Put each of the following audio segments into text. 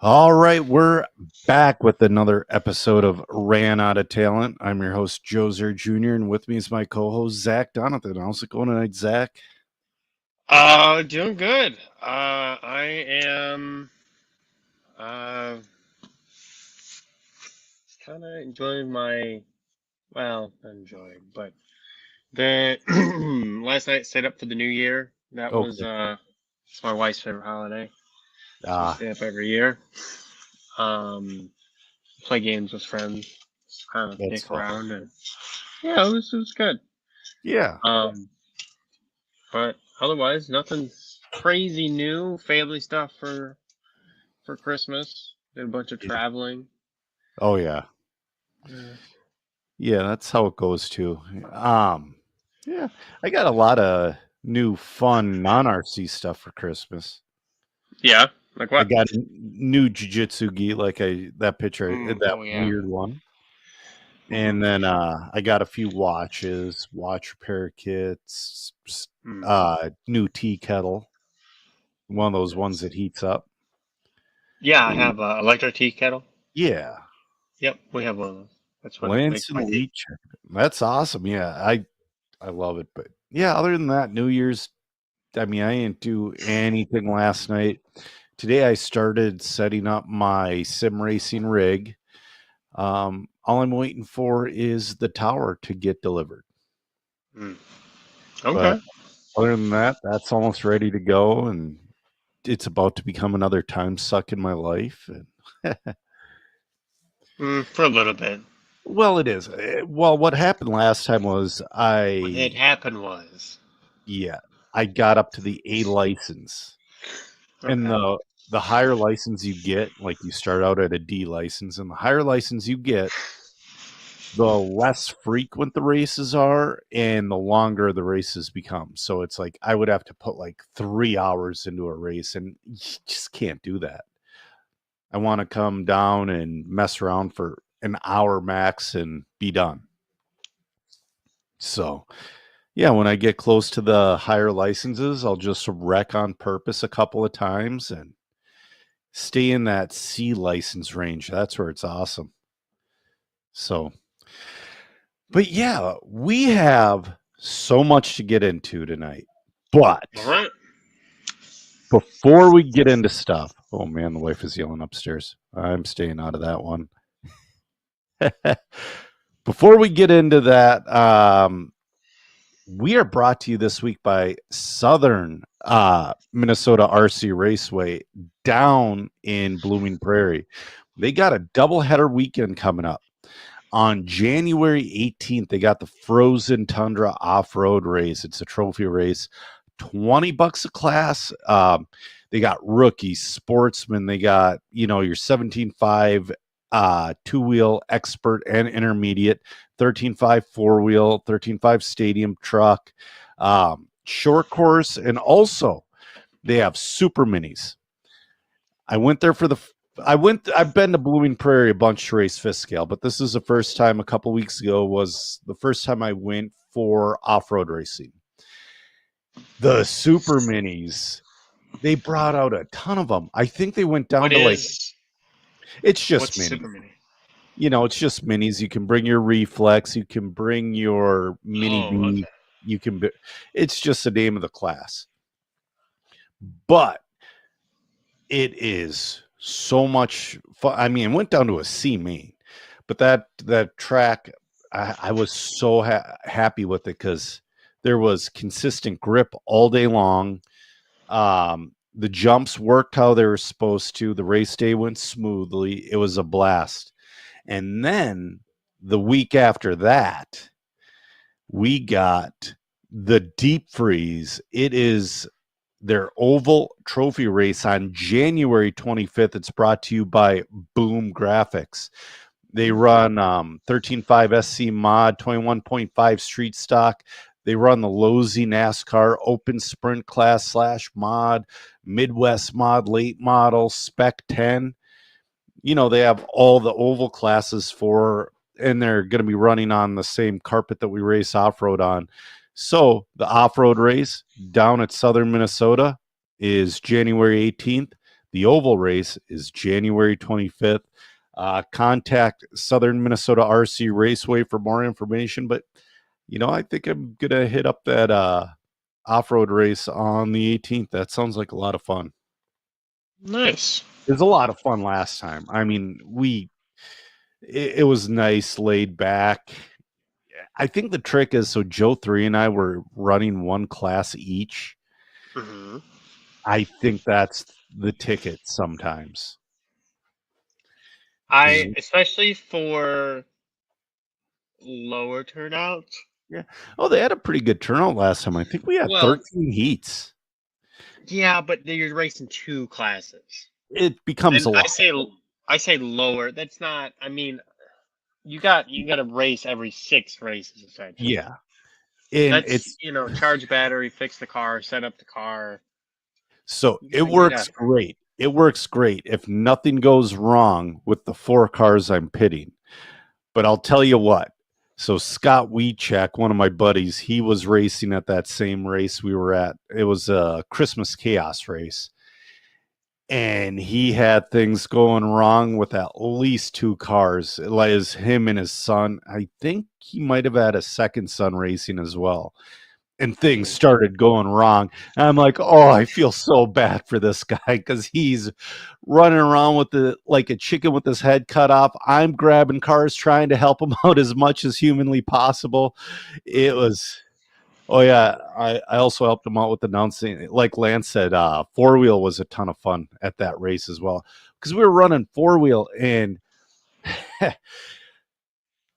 All right, we're back with another episode of Ran Out of Talent. I'm your host, Joe Zer Jr., and with me is my co-host, Zach Donathan. How's it going tonight, Zach? Doing good. I am uh kind of enjoying not enjoying, but the last night stayed up for the new year. That was Okay. it's my wife's favorite holiday, so we Ah, stay up every year. Um, Play games with friends, just kind of that's dick fun. around, and yeah, it was good. Yeah. Um, but otherwise, nothing crazy new. Family stuff for Christmas. Did a bunch of Yeah. traveling. Oh yeah. Yeah. Yeah, that's how it goes too. Um, yeah, I got a lot of new fun non-RC stuff for Christmas. Yeah, like I what? got a new jiu-jitsu gi, like that picture, that Oh yeah. weird one. Hmm. And then I got a few watches, watch repair kits, Hmm. new tea kettle, one of those ones Nice. that heats up. Yeah, I have a electric tea kettle. Yeah, Yep, we have one of those. That's what makes Lance and my tea. Elite check. That's awesome. Yeah, I love it. But yeah, other than that, New Year's. I mean, I didn't do anything last night. Today, I started setting up my sim racing rig. All I'm waiting for is the tower to get delivered. Hmm. But Okay. other than that, that's almost ready to go, and it's about to become another time suck in my life. And For a little bit. well, it is. Well, what happened last time was What had happened was. yeah, I got up to the A license, and Okay. the higher license you get, like you start out at a D license, and the higher license you get, the less frequent the races are and the longer the races become. So it's like I would have to put like 3 hours into a race, and you just can't do that. I want to come down and mess around for an hour max and be done. So, yeah, when I get close to the higher licenses, I'll just wreck on purpose a couple of times and stay in that C license range. That's where it's awesome. So, but yeah, we have so much to get into tonight. But All right. before we get into stuff, oh man, the wife is yelling upstairs. I'm staying out of that one. Before we get into that, we are brought to you this week by Southern Minnesota RC Raceway down in Blooming Prairie. They got a doubleheader weekend coming up. On January 18th, they got the Frozen Tundra off-road race. It's a trophy race, $20 a class. They got rookies, sportsmen. They got, your 17.5 two-wheel expert and intermediate, 13.5 four-wheel, 13.5 stadium truck, short course, and also they have super minis. I went there for the I've been to Blooming Prairie a bunch to race fifth scale, but this is the first time a couple weeks ago was the first time I went for off-road racing. The super minis, they brought out a ton of them. I think they went down What to like is it's just what's minis. Super Mini? It's just minis. You can bring your reflex, you can bring your mini Oh, B, okay. you can it's just the name of the class. But it is so much fun. I mean, it went down to a C main, but that track, I was so happy with it because there was consistent grip all day long. The jumps worked how they were supposed to. The race day went smoothly. It was a blast. And then the week after that, we got the deep freeze. It is their oval trophy race on January 25th. It's brought to you by Boom Graphics. They run 13.5 SC mod, 21.5 street stock. They run the Lowe's NASCAR Open Sprint Class / mod, Midwest mod, late model, Spec 10. They have all the oval classes and they're going to be running on the same carpet that we race off road on. So the off road race down at Southern Minnesota is January 18th. The oval race is January 25th. Contact Southern Minnesota RC Raceway for more information. But, I think I'm going to hit up that off-road race on the 18th. That sounds like a lot of fun. Nice. It was a lot of fun last time. I mean, it was nice, laid back. I think the trick is, so Joe 3 and I were running one class each. Mm-hmm. I think that's the ticket sometimes. Especially for lower turnouts. Yeah. Oh, they had a pretty good turnout last time. I think we had 13 heats. Yeah, but you're racing two classes. It becomes a lot. I say lower. That's not. I mean, you got to race every 6 races essentially. Yeah, and it's charge battery, fix the car, set up the car. So it works great. It works great if nothing goes wrong with the 4 cars I'm pitting. But I'll tell you what. So Scott Weechek, one of my buddies, he was racing at that same race we were at. It was a Christmas Chaos race. And he had things going wrong with at least 2 cars. It was him and his son. I think he might have had a second son racing as well. And things started going wrong. And I'm like, oh, I feel so bad for this guy because he's running around with like a chicken with his head cut off. I'm grabbing cars, trying to help him out as much as humanly possible. It was, oh yeah. I also helped him out with announcing, like Lance said, 4-wheel was a ton of fun at that race as well. Because we were running 4-wheel and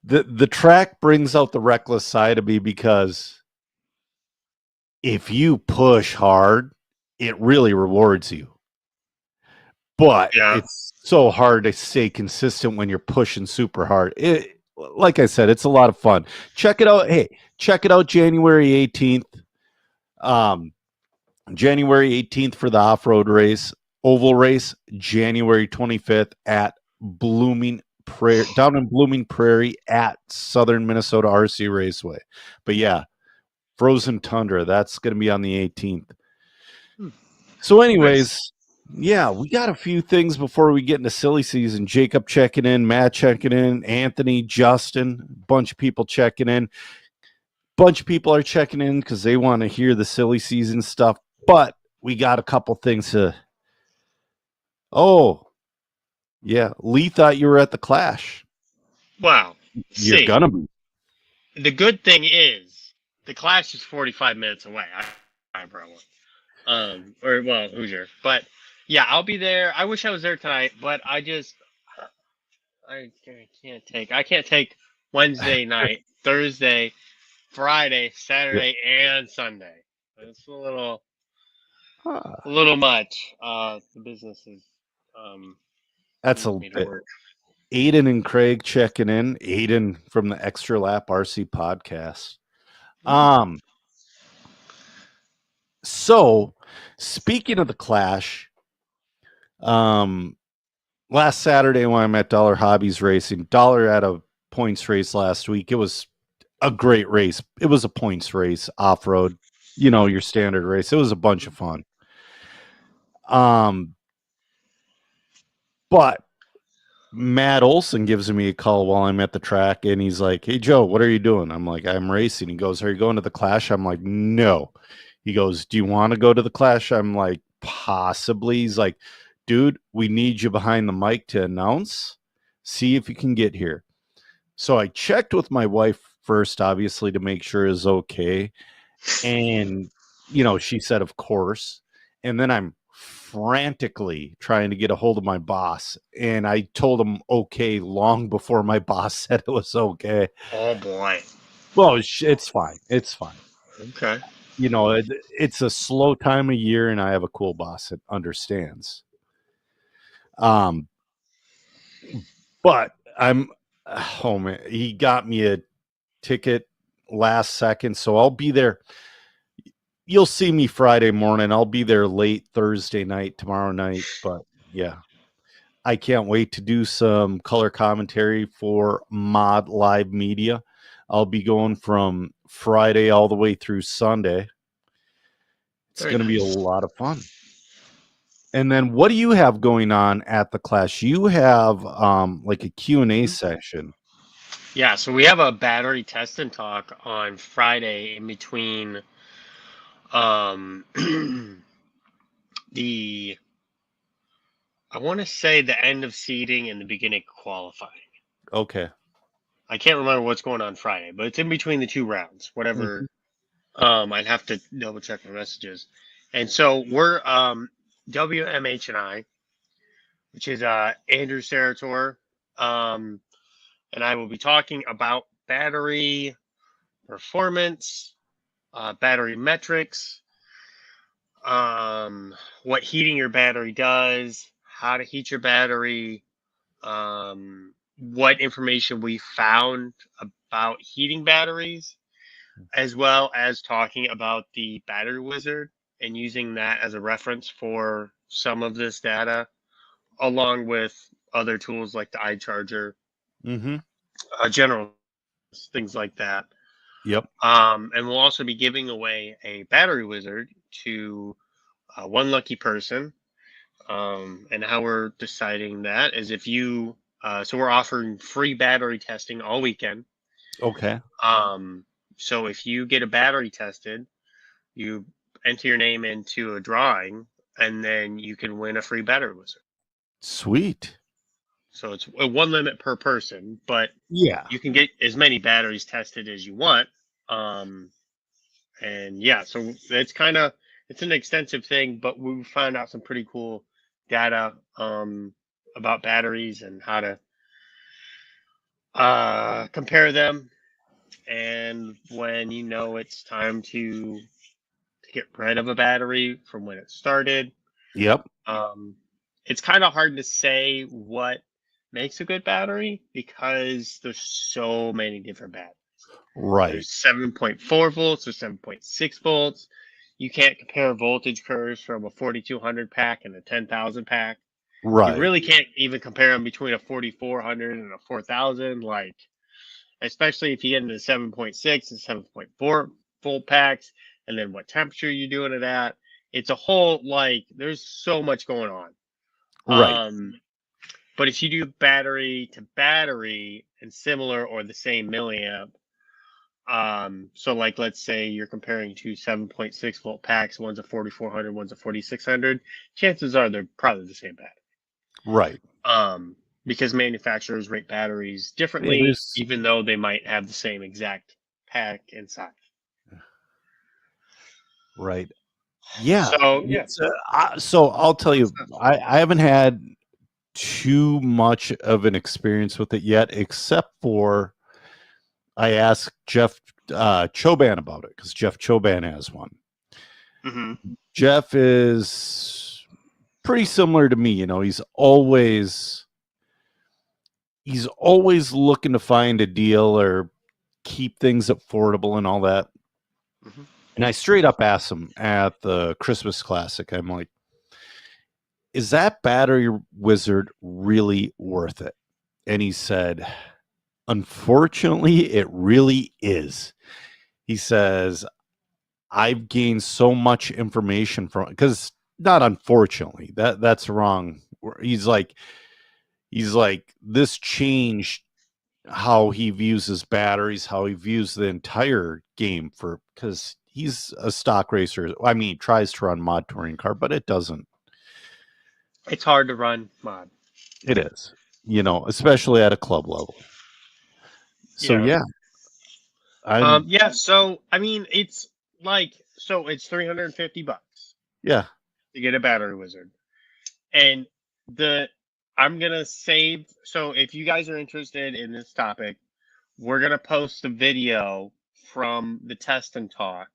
the track brings out the reckless side of me because if you push hard, it really rewards you. But it's so hard to stay consistent when you're pushing super hard. Like I said, it's a lot of fun. Check it out. Hey, check it out January 18th. January 18th for the off-road race. Oval race, January 25th at Blooming Prairie, down in Blooming Prairie at Southern Minnesota RC Raceway. But yeah, Frozen Tundra, that's going to be on the 18th. So anyways, yeah, we got a few things before we get into silly season. Jacob checking in, Matt checking in, Anthony, Justin, a bunch of people checking in. Bunch of people are checking in because they want to hear the silly season stuff. But we got a couple things to... Oh, yeah. Lee thought you were at the Clash. Wow. You're going to be. The good thing is, the Clash is 45 minutes away. Hoosier. But yeah, I'll be there. I wish I was there tonight, but I can't take Wednesday night, Thursday, Friday, Saturday, and Sunday. It's a little much. The business is that's a bit. Aiden and Craig checking in. Aiden from the Extra Lap RC podcast. So speaking of the Clash, last Saturday when I'm at Dollar Hobbies Racing, Dollar had a points race last week. It was a great race. It was a points race, off-road, your standard race. It was a bunch of fun. But Matt Olson gives me a call while I'm at the track, and he's like, hey, Joe, what are you doing? I'm like, I'm racing. He goes, are you going to the Clash? I'm like, no. He goes, do you want to go to the Clash? I'm like, possibly. He's like, dude, we need you behind the mic to announce. See if you can get here. So I checked with my wife first, obviously, to make sure it's okay. And, she said, of course. And then I'm frantically trying to get a hold of my boss, and I told him okay long before my boss said it was okay. Oh boy. Well, it's fine. It's fine. Okay. It's a slow time of year, and I have a cool boss that understands. But man, he got me a ticket last second, so I'll be there. You'll see me Friday morning. I'll be there late Thursday night, tomorrow night. But yeah, I can't wait to do some color commentary for Mod Live Media. I'll be going from Friday all the way through Sunday. It's going to be a lot of fun. And then what do you have going on at the class? You have like a Q&A session. Yeah, so we have a battery test and talk on Friday in between the I want to say the end of seeding and the beginning of qualifying. Okay. I can't remember what's going on Friday, but it's in between the two rounds. Whatever. I'd have to double check my messages. And so we're WMH and I, which is Andrew Sarator, and I will be talking about battery performance, battery metrics, what heating your battery does, how to heat your battery, what information we found about heating batteries, as well as talking about the battery wizard and using that as a reference for some of this data, along with other tools like the iCharger, general things like that. Yep. And we'll also be giving away a battery wizard to one lucky person. And how we're deciding that is if you, so we're offering free battery testing all weekend. Okay. So if you get a battery tested, you enter your name into a drawing, and then you can win a free battery wizard. Sweet. So it's one limit per person, but Yeah. you can get as many batteries tested as you want. And yeah, so it's it's an extensive thing, but we found out some pretty cool data about batteries and how to compare them, and when you know it's time to get rid of a battery from when it started. Yep. It's kind of hard to say what makes a good battery because there's so many different batteries. Right. There's 7.4 volts, there's 7.6 volts. You can't compare voltage curves from a 4200 pack and a 10,000 pack. Right. You really can't even compare them between a 4400 and a 4000, like, especially if you get into 7.6 and 7.4 volt packs, and then what temperature you're doing it at. It's a whole, like, there's so much going on. Right. But if you do battery to battery and similar or the same milliamp, so like let's say you're comparing two 7.6 volt packs, one's a 4400, one's a 4600, chances are they're probably the same battery. Right. Because manufacturers rate batteries differently, even though they might have the same exact pack inside. Right. Yeah. So yeah. So I'll tell you, I haven't had too much of an experience with it yet, except for I asked Jeff Choban about it because Jeff Choban has one. Jeff is pretty similar to me. You know, he's always looking to find a deal or keep things affordable and all that. And I straight up asked him at the Christmas Classic, I'm like, is that battery wizard really worth it? And he said, unfortunately, it really is. He says, I've gained so much information from, because not unfortunately, that's wrong. He's like, this changed how he views his batteries, how he views the entire game, for because he's a stock racer. I mean, he tries to run mod touring car, but it doesn't. It's hard to run mod. It is, you know, especially at a club level. So yeah. Yeah, so I mean, it's like, so it's $350. Yeah. To get a battery wizard. And I'm gonna save, so if you guys are interested in this topic, we're gonna post a video from the test and talk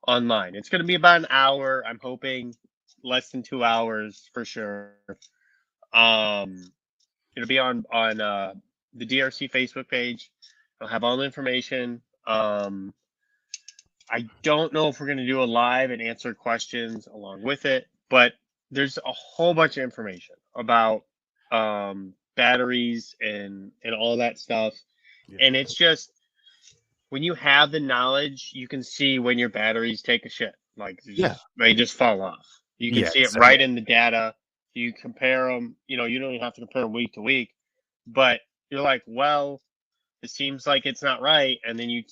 online. It's gonna be about an hour. I'm hoping less than 2 hours for sure. It'll be on the DRC Facebook page. I'll have all the information. I don't know if we're gonna do a live and answer questions along with it, but there's a whole bunch of information about batteries and all that stuff. Yeah. And it's just, when you have the knowledge, you can see when your batteries take a shit. Like, they just fall off. You can see it right in the data. You compare them. You don't even have to compare them week to week, but you're like, well, it seems like it's not right, and then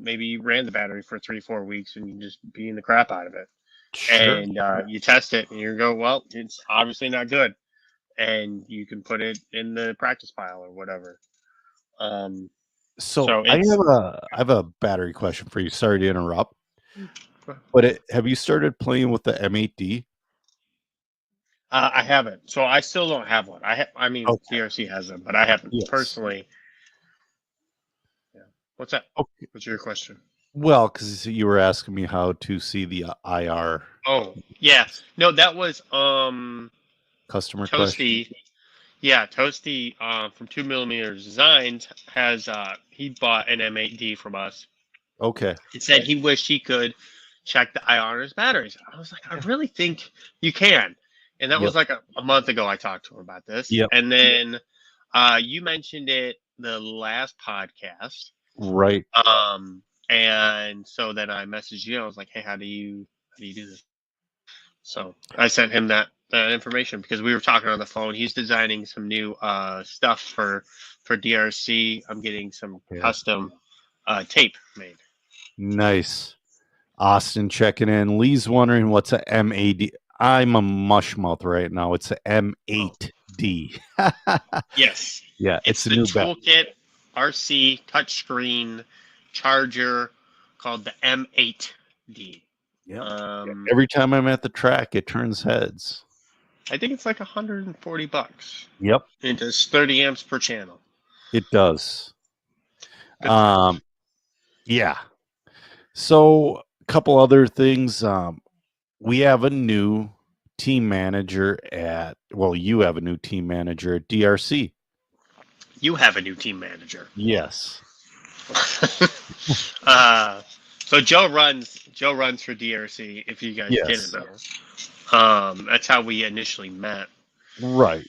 maybe you ran the battery for 3-4 weeks and you just beating the crap out of it. Sure. And you test it and you go, well, it's obviously not good, and you can put it in the practice pile or whatever. So I have a battery question for you. Sorry to interrupt, but have you started playing with the M8D? I haven't, so I still don't have one. I mean, Okay. DRC has them, but I haven't personally. Yeah. What's that? Okay. What's your question? Well, because you were asking me how to see the IR. Oh, yeah. No, that was customer Toasty. question. Yeah, Toasty from 2mm Designs has he bought an M8D from us. Okay. He said he wished he could check the IR on his batteries. I was like, I really think you can. And that was like a month ago I talked to him about this. Yep. And then you mentioned it the last podcast. Right. And so then I messaged you. I was like, hey, how do you do this? So I sent him that information because we were talking on the phone. He's designing some new stuff for DRC. I'm getting some custom tape made. Nice. Austin checking in. Lee's wondering what's a M8D. I'm a mush mouth right now. It's a M8D. Yes. Yeah, it's a the new Toolkit RC touchscreen charger called the M8D. Yeah. Every time I'm at the track, it turns heads. I think it's like $140. Yep. It does 30 amps per channel. It does. Yeah. So a couple other things. We have a new team manager you have a new team manager at DRC. You have a new team manager. Yes. So Joe runs for DRC, if you guys didn't know. That's how we initially met. Right.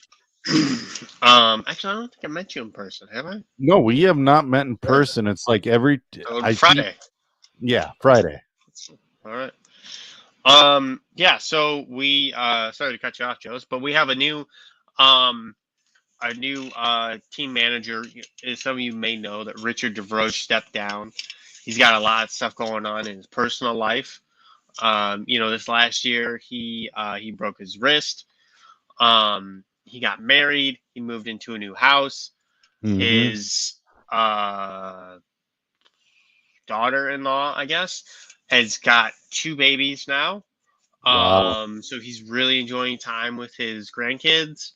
Actually, I don't think I met you in person, have I? No, we have not met in person. It's like every Friday. Friday. All right. Yeah, so we sorry to cut you off, Joe, but we have a new team manager. As some of you may know, that Richard DeVroge stepped down. He's got a lot of stuff going on in his personal life. This last year he broke his wrist. He got married. He moved into a new house. Mm-hmm. His daughter-in-law, I guess, has got 2 babies now. Wow. So he's really enjoying time with his grandkids,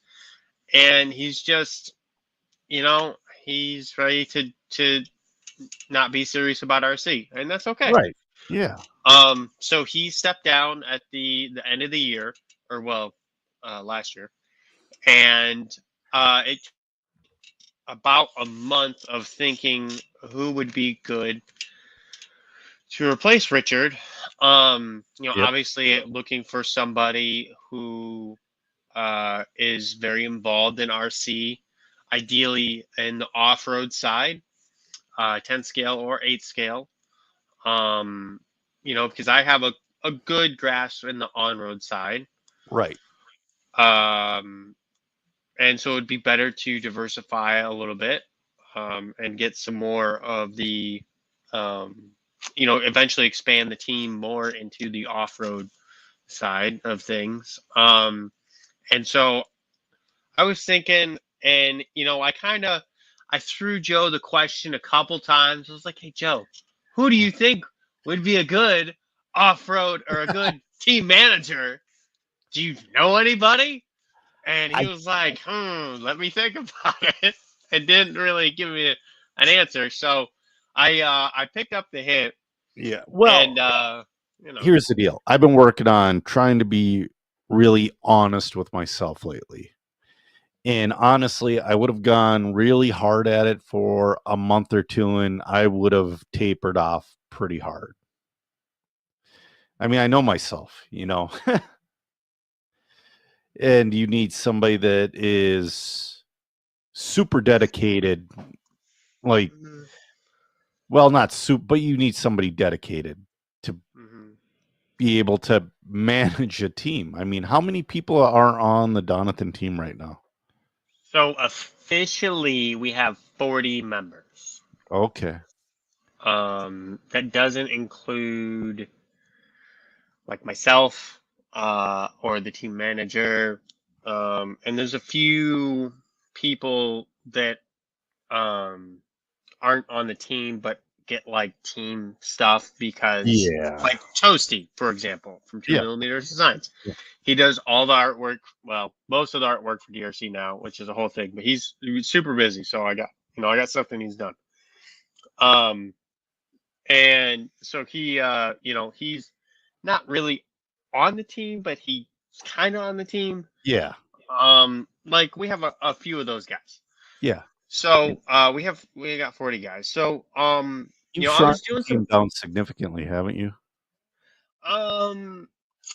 and he's just, he's ready to not be serious about RC, and that's okay. Right. Yeah. So he stepped down at the end of the year, or last year, and it about a month of thinking who would be good to replace Richard. Obviously looking for somebody who is very involved in RC, ideally in the off-road side, 10 scale or 8 scale. Because I have a good grasp in the on-road side. Right. And so it'd be better to diversify a little bit, and get some more of the, eventually expand the team more into the off-road side of things. And so I was thinking, and I threw Joe the question a couple times. I was like, hey, Joe, who do you think would be a good off-road or a good team manager? Do you know anybody? And he was like, let me think about it. And didn't really give me an answer. So I picked up the hint. Yeah. Well, and here's the deal. I've been working on trying to be really honest with myself lately. And honestly, I would have gone really hard at it for a month or two, and I would have tapered off pretty hard. I mean, I know myself, and you need somebody that is super dedicated, like, well, not super, but you need somebody dedicated to be able to manage a team. I mean, how many people are on the Donathan team right now? So officially, we have 40 members. Okay. That doesn't include like myself, or the team manager. And there's a few people that aren't on the team but get like team stuff because Yeah. like Toasty, for example, from 2 Yeah. Millimeter Designs. Yeah. He does all the artwork, well, most of the artwork for DRC now, which is a whole thing, but he's super busy, so I got something he's done. And so he he's not really on the team, but he's kind of on the team. Yeah. Like we have a few of those guys. Yeah. So we got 40 guys. So You've I was shrunk doing the team some down significantly, haven't you?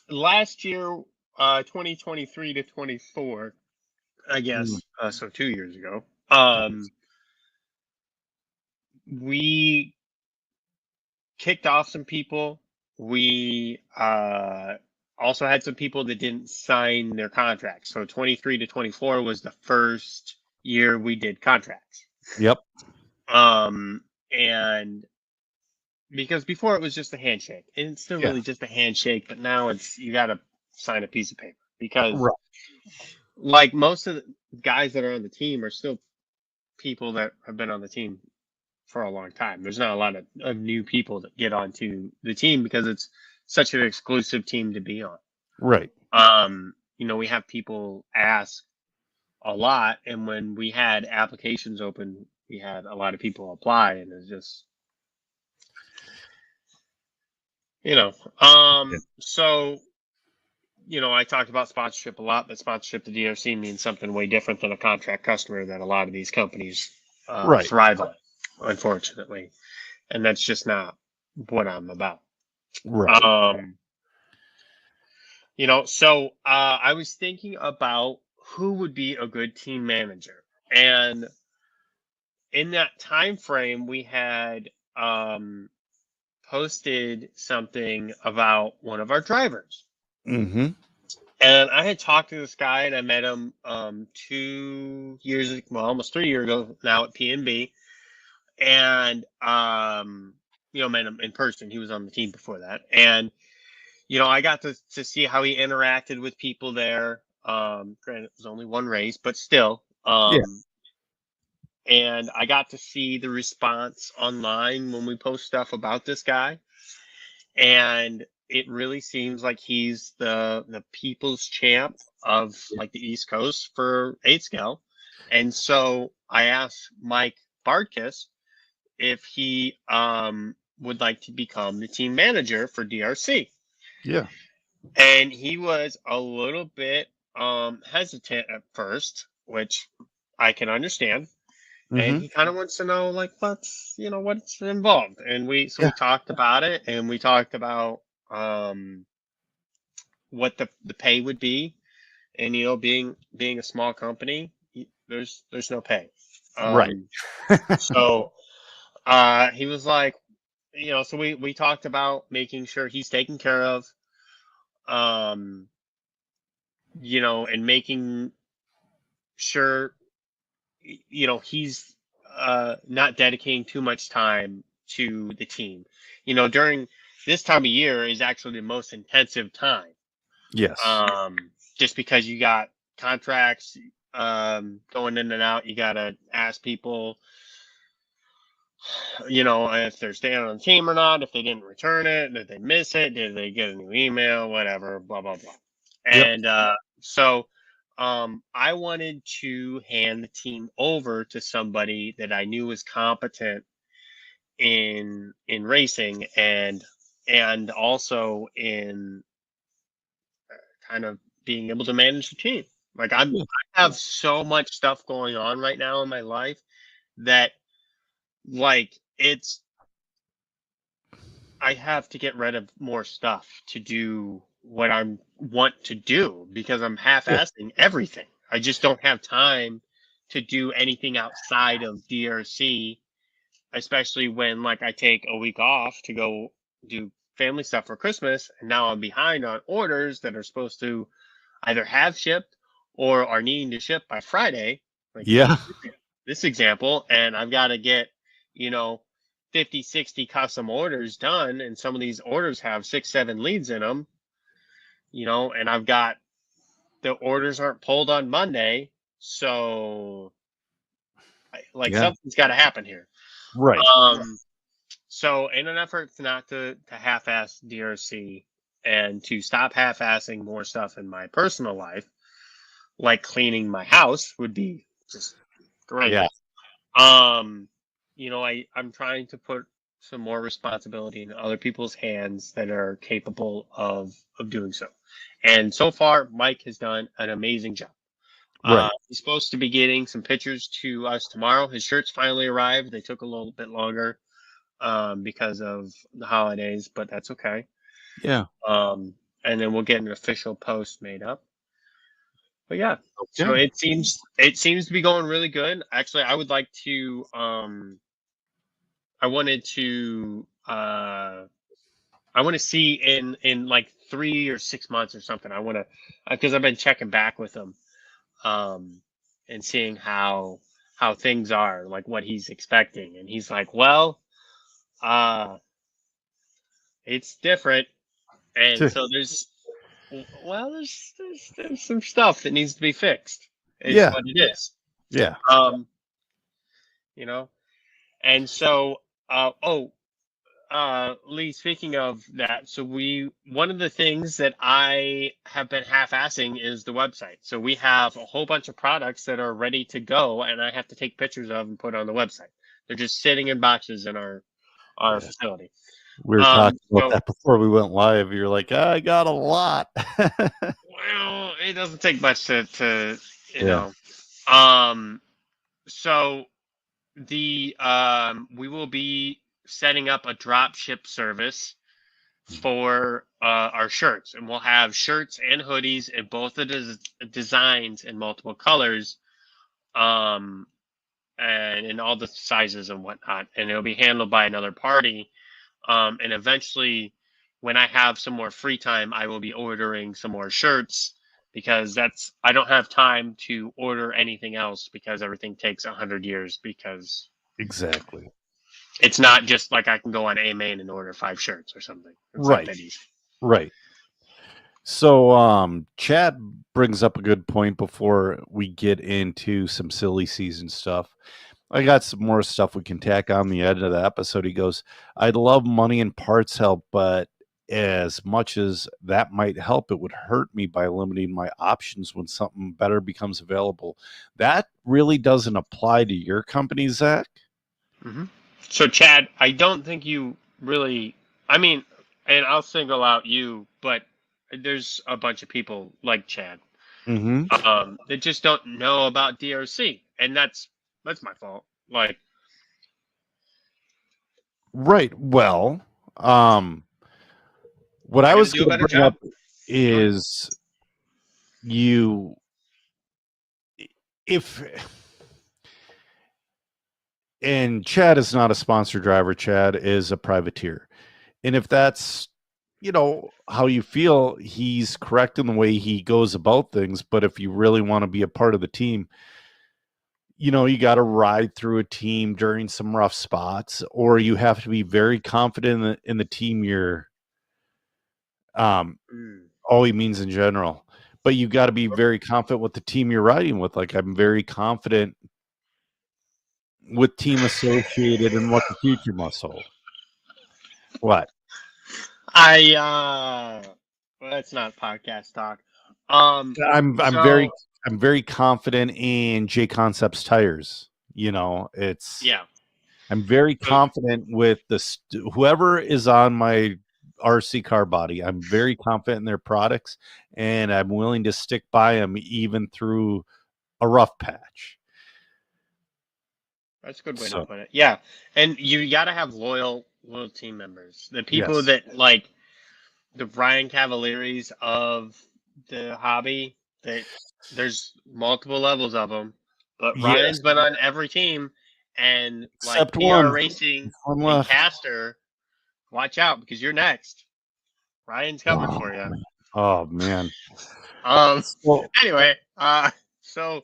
last year, 2023 to 24, I guess. So 2 years ago. We kicked off some people. We also had some people that didn't sign their contracts. So 23 to 24 was the first year we did contracts. Yep. And because before it was just a handshake, and it's still really just a handshake, but now it's you got to sign a piece of paper because, Right. like most of the guys that are on the team are still people that have been on the team for a long time. There's not a lot of new people that get onto the team because it's such an exclusive team to be on. Right. We have people ask a lot, and when we had applications open, we had a lot of people apply, and it's just, so, I talked about sponsorship a lot, but sponsorship to DRC means something way different than a contract customer that a lot of these companies Right. thrive on, unfortunately. And that's just not what I'm about. Right. So I was thinking about who would be a good team manager. And in that time frame, we had posted something about one of our drivers. Mm-hmm. And I had talked to this guy, and I met him 2 years, well, almost 3 years ago now at PNB. And, met him in person. He was on the team before that. And, I got to see how he interacted with people there. Granted, it was only one race, but still. And I got to see the response online when we post stuff about this guy. And it really seems like he's the people's champ of like the East Coast for 8 scale. And so I asked Mike Bartkus if he would like to become the team manager for DRC. Yeah. And he was a little bit hesitant at first, which I can understand. Mm-hmm. And he kind of wants to know like what's involved. And we talked about it, and we talked about what the pay would be. And being a small company, there's no pay. Right. So he was like, so we talked about making sure he's taken care of, and making sure, he's not dedicating too much time to the team. During this time of year is actually the most intensive time. Yes. Just because you got contracts going in and out, you got to ask people, if they're staying on the team or not, if they didn't return it, did they miss it, did they get a new email, whatever, blah, blah, blah. And so I wanted to hand the team over to somebody that I knew was competent in racing and also in kind of being able to manage the team. Like I have so much stuff going on right now in my life that like I have to get rid of more stuff to do what I want to do because I'm half-assing everything. I just don't have time to do anything outside of DRC, especially when like I take a week off to go do family stuff for Christmas, and now I'm behind on orders that are supposed to either have shipped or are needing to ship by Friday. Like Yeah. this example, and I've got to get, 50, 60 custom orders done, and some of these orders have 6, 7 leads in them, and I've got the orders aren't pulled on Monday, so Yeah. something's got to happen here. Right. So in an effort not to half-ass DRC and to stop half-assing more stuff in my personal life, like cleaning my house would be just great. Yeah. I'm trying to put some more responsibility in other people's hands that are capable of doing so. And so far, Mike has done an amazing job. Right. He's supposed to be getting some pictures to us tomorrow. His shirts finally arrived. They took a little bit longer because of the holidays, but that's okay. Yeah. And then we'll get an official post made up. But yeah, Okay. so it seems to be going really good. Actually, I would like to. I want to see in like 3 or 6 months or something. I want to, because I've been checking back with him, and seeing how things are, like what he's expecting, and he's like, well, it's different, and so there's some stuff that needs to be fixed. Is Yeah. what it is. Yeah. And so, Lee, speaking of that, so one of the things that I have been half-assing is the website. So we have a whole bunch of products that are ready to go, and I have to take pictures of and put on the website. They're just sitting in boxes in our facility. We were talking about that before we went live. You're like, I got a lot. Well, it doesn't take much to know. So we will be setting up a drop ship service for our shirts, and we'll have shirts and hoodies in both the designs in multiple colors, and in all the sizes and whatnot, and it'll be handled by another party. And eventually, when I have some more free time, I will be ordering some more shirts, because I don't have time to order anything else, because everything takes 100 years, because Exactly. it's not just like I can go on AMain and order 5 shirts or something. It's Right. not that easy. Right. So Chad brings up a good point before we get into some silly season stuff. I got some more stuff we can tack on the end of the episode. He goes, I'd love money and parts help, but as much as that might help, it would hurt me by limiting my options when something better becomes available. That really doesn't apply to your company, Zach? Mm-hmm. So, Chad, I don't think you really, and I'll single out you, but there's a bunch of people like Chad that just don't know about DRC, and that's my fault. Like, right. Well, what I was going to bring up is and Chad is not a sponsor driver. Chad is a privateer. And if that's, how you feel, he's correct in the way he goes about things. But if you really want to be a part of the team, you got to ride through a team during some rough spots, or you have to be very confident in the team you're, all he means in general. But you got to be very confident with the team you're riding with. Like, I'm very confident with Team Associated and what the future must hold. What? That's not podcast talk. I'm very confident in J Concepts tires. I'm very confident with whoever is on my RC car body. I'm very confident in their products, and I'm willing to stick by them even through a rough patch. That's a good way to put it. Yeah, and you got to have loyal team members. The people that, like, the Ryan Cavalieris of the hobby. That there's multiple levels of them, but Ryan's been on every team, and like PR Racing and Caster, watch out, because you're next. Ryan's coming for you. Oh man. So anyway, so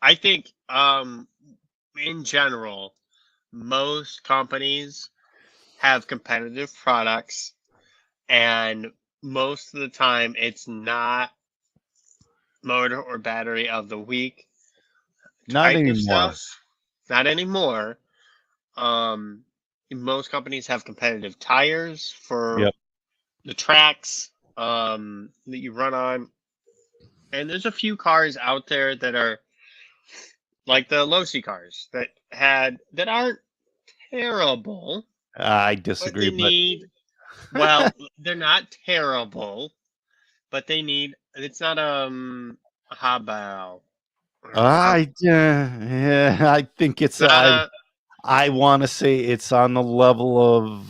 I think in general, most companies have competitive products, and most of the time it's not motor or battery of the week Not type of anymore. stuff. Not anymore. Um, Most companies have competitive tires for Yep. the tracks that you run on, and there's a few cars out there that are like the Losi cars that aren't terrible, I but disagree, they but need well, they're not terrible, but they need it's not a Habal. yeah, I think it's Not a I want to say it's on the level of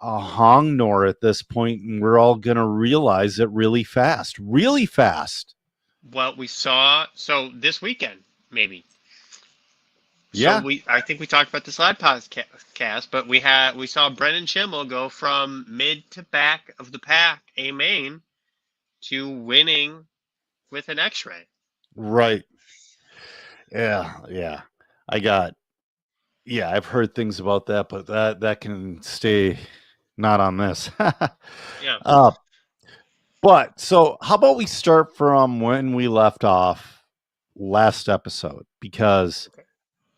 a Hongnor at this point, and we're all going to realize it really fast, really fast. what we saw. So this weekend, maybe. So Yeah, I think we talked about this last podcast, but we saw Brennan Schimmel go from mid to back of the pack, a main, to winning with an X-ray. right. Yeah. I got. Yeah, I've heard things about that, but that can stay not on this. Yeah. uh, but so how about we start from when we left off last episode, because Okay.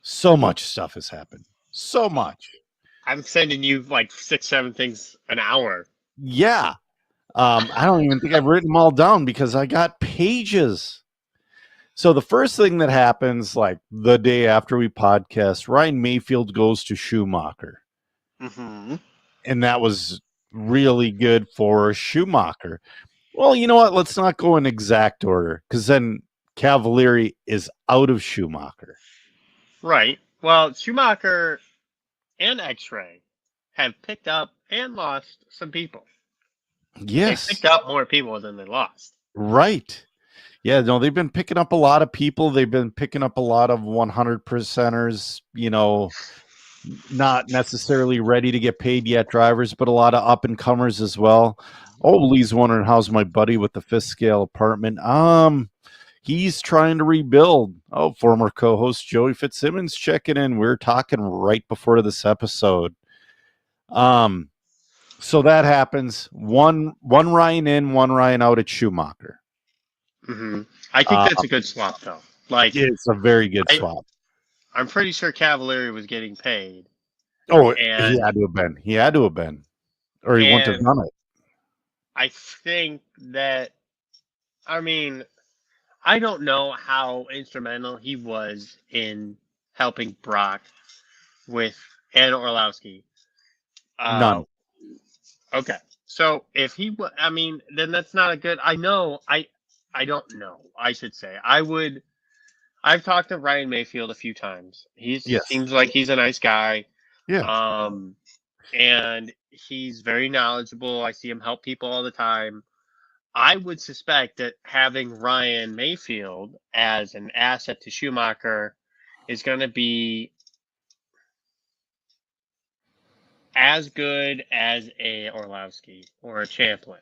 so much stuff has happened. So much. I'm sending you like 6, 7 things an hour. Yeah. I don't even think I've written them all down because I got pages. So the first thing that happens, like the day after we podcast, Ryan Mayfield goes to Schumacher. Mm-hmm. And that was really good for Schumacher. Well, you know what? Let's not go in exact order, because then Cavalieri is out of Schumacher. Right. Well, Schumacher and X-ray have picked up and lost some people. They Yes. picked up more people than they lost. Right. Yeah, no, they've been picking up a lot of people. They've been picking up a lot of 100%ers, not necessarily ready to get paid yet drivers, but a lot of up and comers as well. Oh, Lee's wondering how's my buddy with the fifth scale apartment. He's trying to rebuild. Oh, former co-host Joey Fitzsimmons checking in. We're talking right before this episode. So that happens. One Ryan in, one Ryan out at Schumacher. Mm-hmm. I think that's a good swap, though. Like, It's a very good swap. I'm pretty sure Cavalieri was getting paid. Oh, And he had to have been. He had to have been, or he wouldn't have done it. I think that, I mean, I don't know how instrumental he was in helping Brock with and Orlowski. None. Okay, so if he, I mean, then that's not a good. I know. I don't know. I should say I would. I've talked to Ryan Mayfield a few times. He seems like he's a nice guy. Yeah. And he's very knowledgeable. I see him help people all the time. I would suspect that having Ryan Mayfield as an asset to Schumacher is going to be as good as a Orlowski or a Champlin.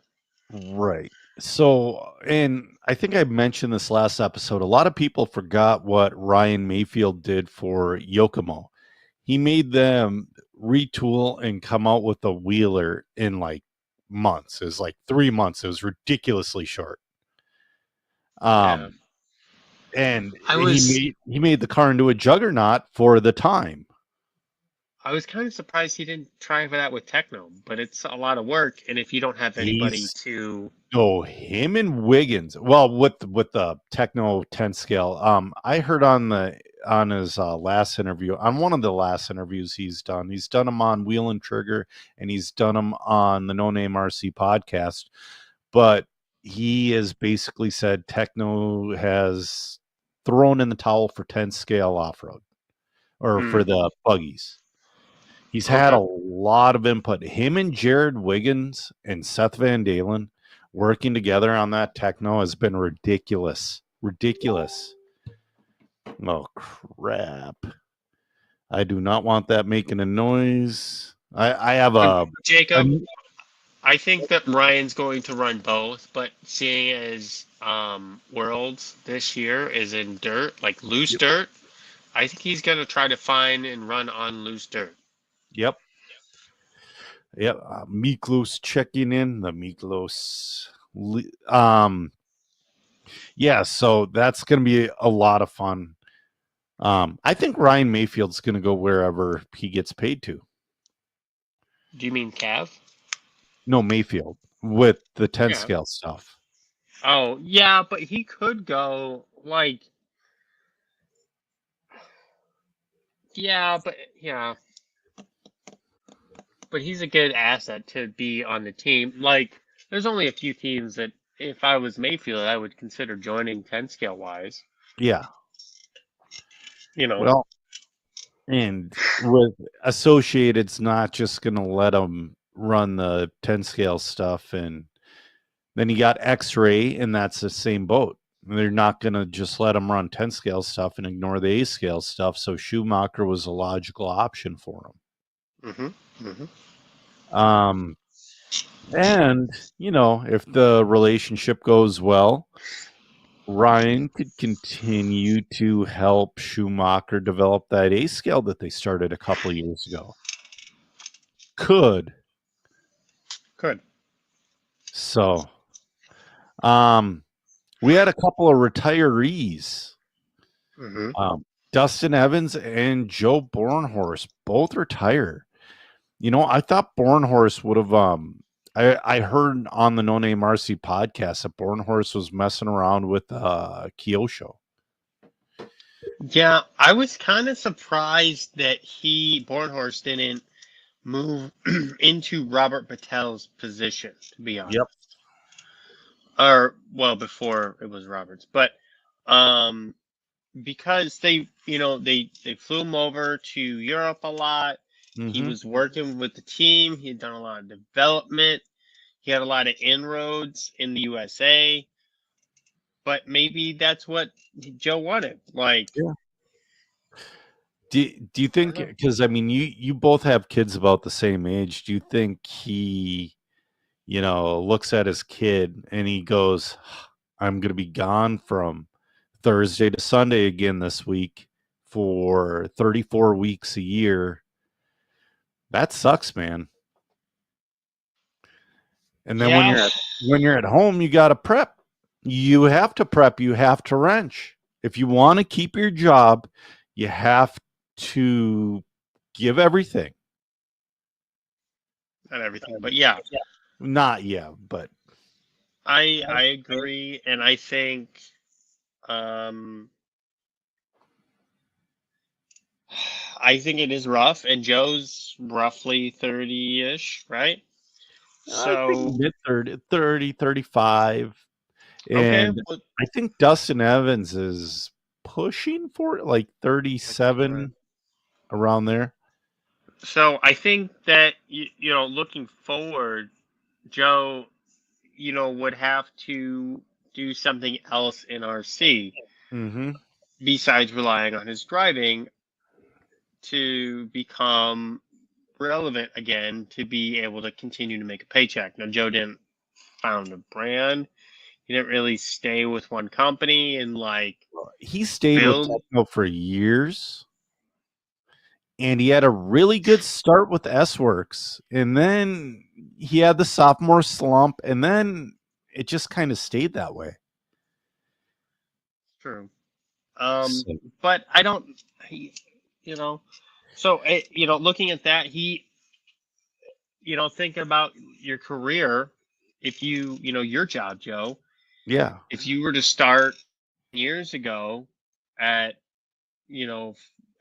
Right. So, and I think I mentioned this last episode. A lot of people forgot what Ryan Mayfield did for Yokomo. He made them retool and come out with a wheeler in like months. It was like 3 months. It was ridiculously short. Yeah. And he made the car into a juggernaut for the time. I was kind of surprised he didn't try for that with Techno, but it's a lot of work, and if you don't have anybody to him and Wiggins. Well, with the Techno 10 scale. I heard on his last interview, on one of the last interviews he's done them on Wheel and Trigger, and he's done them on the No Name RC podcast. But he has basically said Techno has thrown in the towel for 10 scale off-road or for the buggies. He's had a lot of input. Him and Jared Wiggins and Seth Van Dalen working together on that Techno has been ridiculous. Ridiculous. Oh, crap. I do not want that making a noise. I have a... Jacob, I think that Ryan's going to run both, but seeing as Worlds this year is in dirt, like loose Yep. dirt, I think he's going to try to find and run on loose dirt. Yep. Yep. Miklos checking in. The Miklos. Yeah, so that's going to be a lot of fun. I think Ryan Mayfield's going to go wherever he gets paid to. Do you mean Cav? No, Mayfield with the 10 Yeah. scale stuff. Oh, yeah, but he could go like, yeah, but he's a good asset to be on the team. Like, there's only a few teams that if I was Mayfield, I would consider joining 10 scale wise. Yeah. You know, Well, and with Associated's not just going to let them run the 10 scale stuff. And then you got X-Ray, and that's the same boat. They're not going to just let them run 10 scale stuff and ignore the A scale stuff. So Schumacher was a logical option for him. And, you know, if the relationship goes well, Ryan could continue to help Schumacher develop that A scale that they started a couple of years ago. Could. So, we had a couple of retirees. Dustin Evans and Joe Bornhorst both retire. You know, I thought Bornhorst would have. I heard on the No Name RC podcast that Bornhorst was messing around with Kyosho. Yeah, I was kind of surprised that Bornhorst didn't move into Robert Patel's position, to be honest. Yep. Or, well, before it was Robert's. But because they flew him over to Europe a lot. He was working with the team. He had done a lot of development. He had a lot of inroads in the USA. But maybe that's what Joe wanted. Like, yeah. Do you think, because I mean, you both have kids about the same age, do you think he, you know, looks at his kid and he goes, I'm going to be gone from Thursday to Sunday again this week for 34 weeks a year? That sucks, man. And then when you're at home, you got to prep. You have to prep. You have to wrench. If you want to keep your job, you have to give everything. Not everything, but yeah. Not yeah, but I agree, and I think it is rough, and Joe's roughly 30-ish, right? So mid 30, 35. And okay, I think Dustin Evans is pushing for it, like 37, around there. So I think that, looking forward, Joe, would have to do something else in RC besides relying on his driving to become relevant again, to be able to continue to make a paycheck. Now, Joe didn't found a brand. He didn't really stay with one company, and he stayed with Techno for years. And he had a really good start with S-Works. And then he had the sophomore slump. And then it just kind of stayed that way. True. But I don't, so, looking at that, think about your career. If your job, Joe. Yeah. If you were to start years ago at,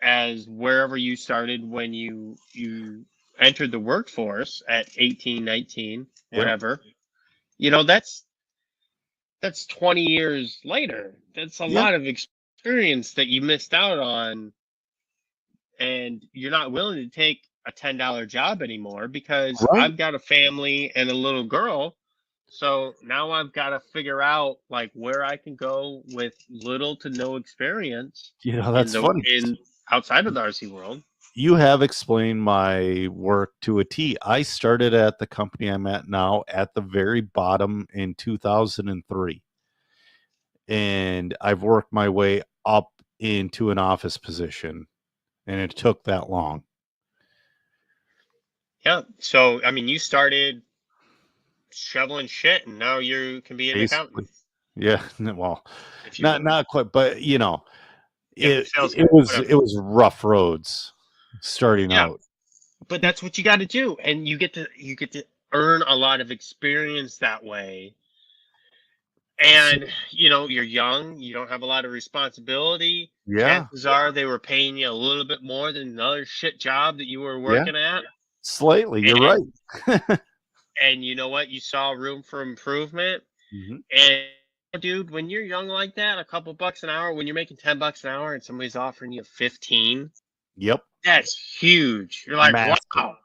as wherever you started when you entered the workforce at 18, 19, whatever, that's 20 years later. That's a lot of experience that you missed out on, and you're not willing to take a $10 job anymore because I've got a family and a little girl. So now I've got to figure out where I can go with little to no experience. That's funny. Outside of the RC world. you have explained my work to a T. I started at the company I'm at now at the very bottom in 2003, and I've worked my way up into an office position, and it took that long. Yeah. So I mean, you started shoveling shit, and now you can be an accountant Basically, yeah. Well, if you not want. not quite, but Yep, it sales guy, it was whatever. it was rough roads starting Yeah, out. but that's what you got to do, and you get to earn a lot of experience that way. So, And you're young, you don't have a lot of responsibility. yeah, Chances are they were paying you a little bit more than another shit job that you were yeah, working at. slightly. You're And right. and you know what? You saw room for improvement. Mhm. And dude, when you're young like that, a couple bucks an hour, when you're making $10 an hour and somebody's offering you 15, Yep, that's huge. You're like, massive. wow,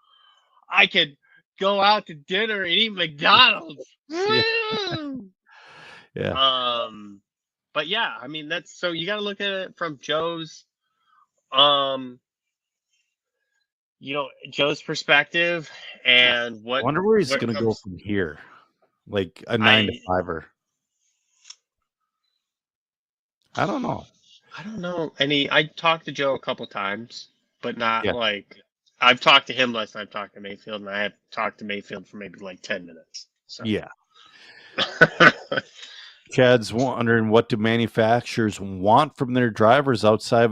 I could go out to dinner and eat McDonald's. Yeah, Woo! yeah. Um, but yeah, I mean that's so you got to look at it from um, Joe's perspective and I wonder where he's what gonna go comes. from here, like a 9 to I 5er. I don't know. I don't know any. I talked to Joe a couple times, but not Yeah, like I've talked to him less than I've talked to Mayfield, and I have talked to Mayfield for maybe like 10 minutes. So. yeah. Chad's wondering, what do manufacturers want from their drivers outside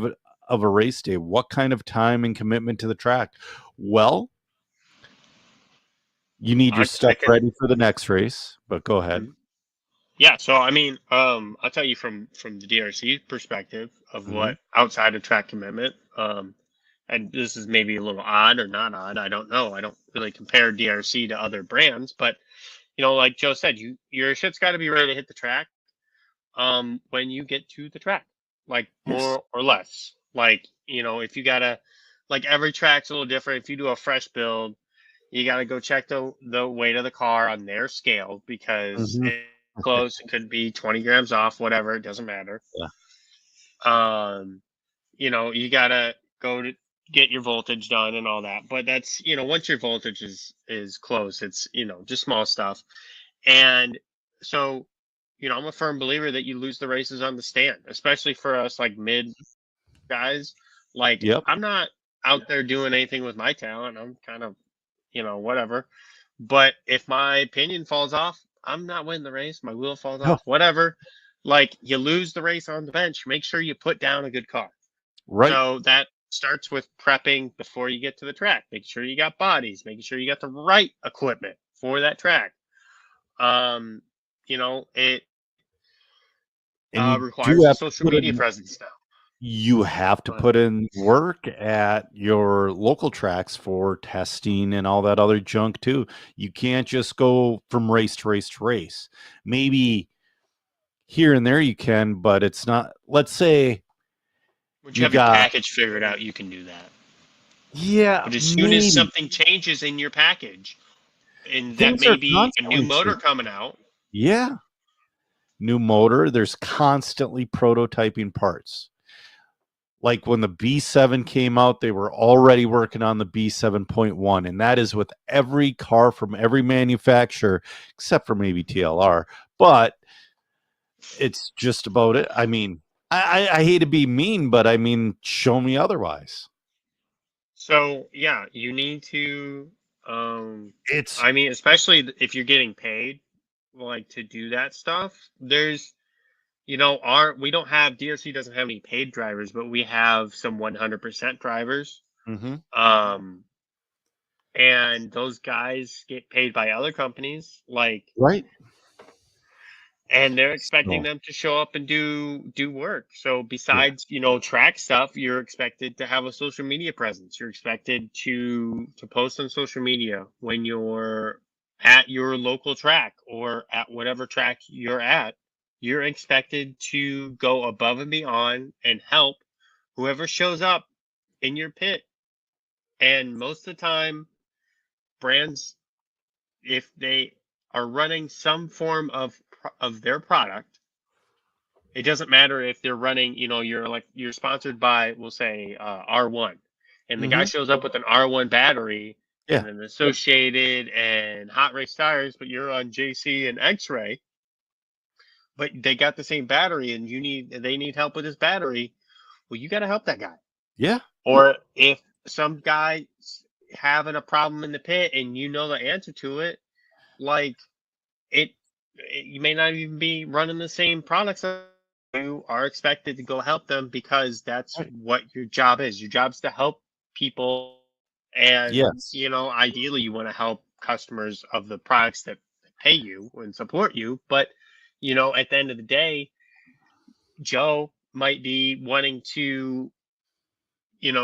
of a race day? What kind of time and commitment to the track? Well, you need your I stuff can. ready for the next race, but go ahead. Mhm. Yeah, so I mean, I'll tell you from the DRC perspective of Hmm. what outside of track commitment. And this is maybe a little odd or not odd. I don't know. I don't really compare DRC to other brands, but like Joe said, your shit's got to be ready to hit the track. When you get to the track, like Yes. more or less. Like if you gotta, like every track's a little different. If you do a fresh build, you got to go check the weight of the car on their scale because Hmm. it's close. It could be 20 grams off, whatever. It doesn't matter. Yeah. Um, you got to go to get your voltage done and all that. But that's, once your voltage is close, it's, just small stuff. And so, I'm a firm believer that you lose the races on the stand, especially for us like mid guys. Like Yep. I'm not out there doing anything with my talent. I'm kind of whatever. But if my pinion falls off, I'm not winning the race. My wheel falls No. off, whatever. Like you lose the race on the bench, make sure you put down a good car. Right. So that starts with prepping before you get to the track, making sure you got bodies, making sure you got the right equipment for that track. It And you do requires a have to social put media in presence now. you have to But put in work at your local tracks for testing and all that other junk too. You can't just go from race to race to race. Maybe here and there you can, but it's not. Let's say once you you have your got, package figured out, you can do that. yeah, But as soon as maybe. something changes in your package, and that Things may are be a new constantly motor changing. coming out. Yeah. New motor, there's constantly prototyping parts. Like when the B7 came out, they were already working on the B7.1, and that is with every car from every manufacturer except for maybe TLR. But it's just about it. I mean, I hate to be mean, but I mean, show me otherwise. So yeah, you need to. It's I mean, especially if you're getting paid, like to do that stuff. There's, our we don't have DRC doesn't have any paid drivers, but we have some 100% drivers. Mhm. Um, and those guys get paid by other companies, like Right. and they're expecting So them to show up and do work. So yeah, besides, track stuff, you're expected to have a social media presence. You're expected to post on social media when you're at your local track or at whatever track you're at. You're expected to go above and beyond and help whoever shows up in your pit. And most of the time, brands, if they are running some form of their product, it doesn't matter if they're running, you're sponsored by, we'll say, R1, and the guy shows up with an R1 battery Yeah. and an Associated and Hot Race tires, but you're on JC and X-Ray, but they got the same battery, and they need help with this battery. Well, you got to help that guy. Yeah. Or if some guy having a problem in the pit and you know the answer to it, like you may not even be running the same products. You are expected to go help them because that's Right. what your job is. Your job's to help people, and Yes. ideally you want to help customers of the products that pay you and support you. But at the end of the day, Joe might be wanting to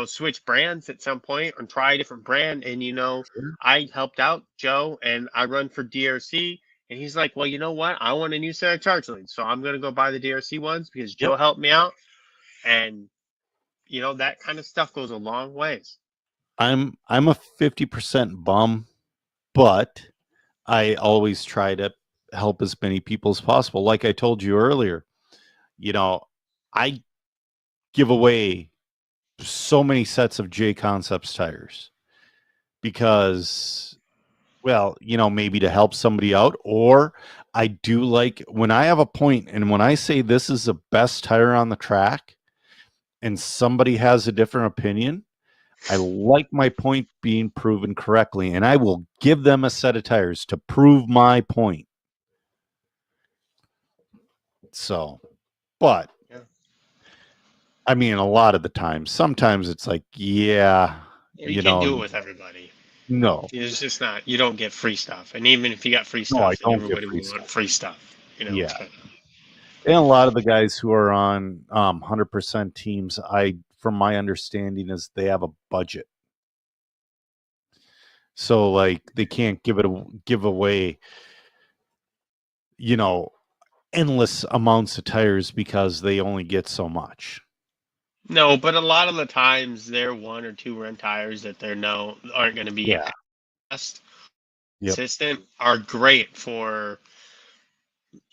switch brands at some point and try a different brand. And, Sure. I helped out Joe and I run for DRC. And he's like, well, you know what? I want a new set of charge leads. So I'm going to go buy the DRC ones because Joe Yep. helped me out. And, that kind of stuff goes a long ways. I'm a 50% bum, but I always try to help as many people as possible. Like I told you earlier, I give away so many sets of J Concepts tires because, well, maybe to help somebody out, or I do like when I have a point and when I say this is the best tire on the track and somebody has a different opinion, I like my point being proven correctly, and I will give them a set of tires to prove my point. So, but Yeah. I mean, a lot of the time, sometimes it's like, yeah, You can't do it with everybody. no, It's just not, you don't get free stuff. And even if you got free I stuff, don't get everybody free will stuff. want free stuff. Yeah. And a lot of the guys who are on 100% teams, from my understanding, is they have a budget. So like they can't give away, endless amounts of tires because they only get so much. No, but a lot of the times their 1 or 2 run tires that aren't going to be fast, consistent, are great for